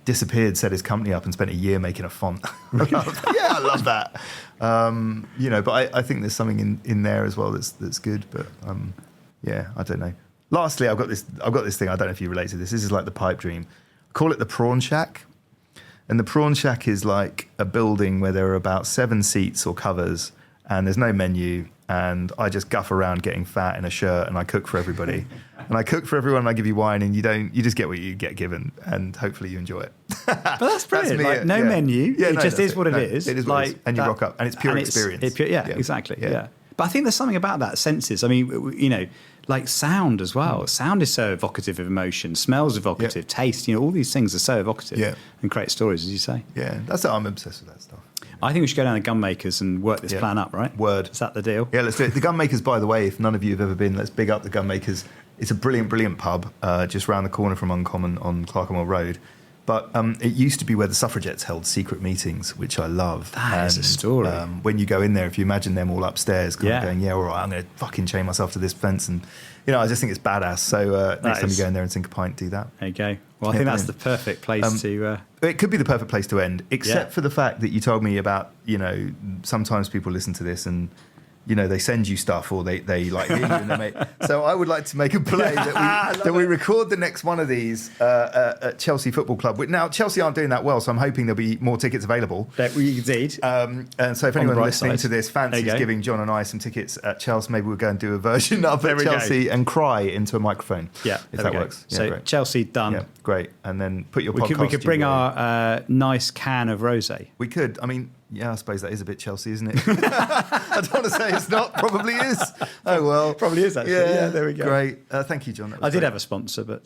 disappeared, set his company up and spent a year making a font. I love that. But I think there's something in there as well that's good. But I don't know. Lastly, I've got this thing. I don't know if you relate to this. This is like the pipe dream. I call it the Prawn Shack. And the Prawn Shack is like a building where there are about 7 seats or covers, and there's no menu. And I just guff around getting fat in a shirt, and I cook for everybody. And I cook for everyone, and I give you wine, and you just get what you get given, and hopefully you enjoy it. But that's brilliant. That's no menu. It just is what it is. It is what it is. And you rock up, and it's pure experience. Exactly. Yeah. But I think there's something about that, senses. I mean, like sound as well. Sound is so evocative of emotion. Smells evocative. Taste, all these things are so evocative and create stories, as you say. Yeah, I'm obsessed with that stuff. I think we should go down to Gun Makers and work this plan up, right? Word. Is that the deal? Yeah, let's do it. The Gun Makers, by the way, if none of you have ever been, let's big up the Gun Makers. It's a brilliant, brilliant pub just round the corner from Uncommon on Clerkenwell Road. But it used to be where the suffragettes held secret meetings, which I love. That is a story. When you go in there, if you imagine them all upstairs going, all right, I'm going to fucking chain myself to this fence. And, I just think it's badass. So next time you go in there and sink a pint, do that. There you go. Well, I think that's the perfect place to... It could be the perfect place to end, except for the fact that you told me about, sometimes people listen to this and... they send you stuff or they like hear you and they make. So I would like to make a play that we record the next one of these at Chelsea Football Club. Now Chelsea aren't doing that well, so I'm hoping there'll be more tickets available. Indeed. And so if anyone listening to this fancies giving John and I some tickets at Chelsea, maybe we'll go and do a version of Chelsea and cry into a microphone. Yeah, if that works. Yeah, so great. Chelsea done. Yeah, great. And then put your podcast. We could bring our nice can of rosé. We could. I mean. Yeah, I suppose that is a bit Chelsea, isn't it? I don't want to say it's not. Probably is. Oh, well. Probably is, actually. Yeah, there we go. Great. Thank you, John. I did have a sponsor, but...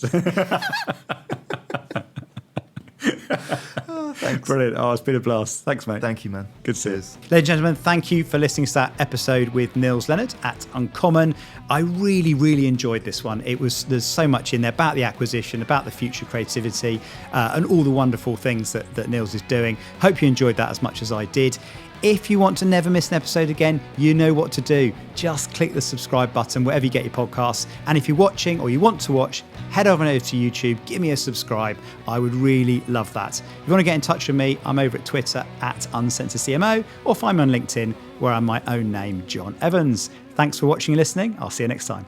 Thanks. Brilliant. It's been a blast. Thanks, mate. Thank you, man. Good to see you. Ladies and gentlemen, thank you for listening to that episode with Nils Leonard at Uncommon. I really, really enjoyed this one. There's so much in there about the acquisition, about the future creativity, and all the wonderful things that Nils is doing. Hope you enjoyed that as much as I did. If you want to never miss an episode again, you know what to do. Just click the subscribe button wherever you get your podcasts. And if you're watching or you want to watch, head over to YouTube, give me a subscribe. I would really love that. If you want to get in touch with me, I'm over at Twitter at Uncensored CMO, or find me on LinkedIn where I'm my own name, Jon Evans. Thanks for watching and listening. I'll see you next time.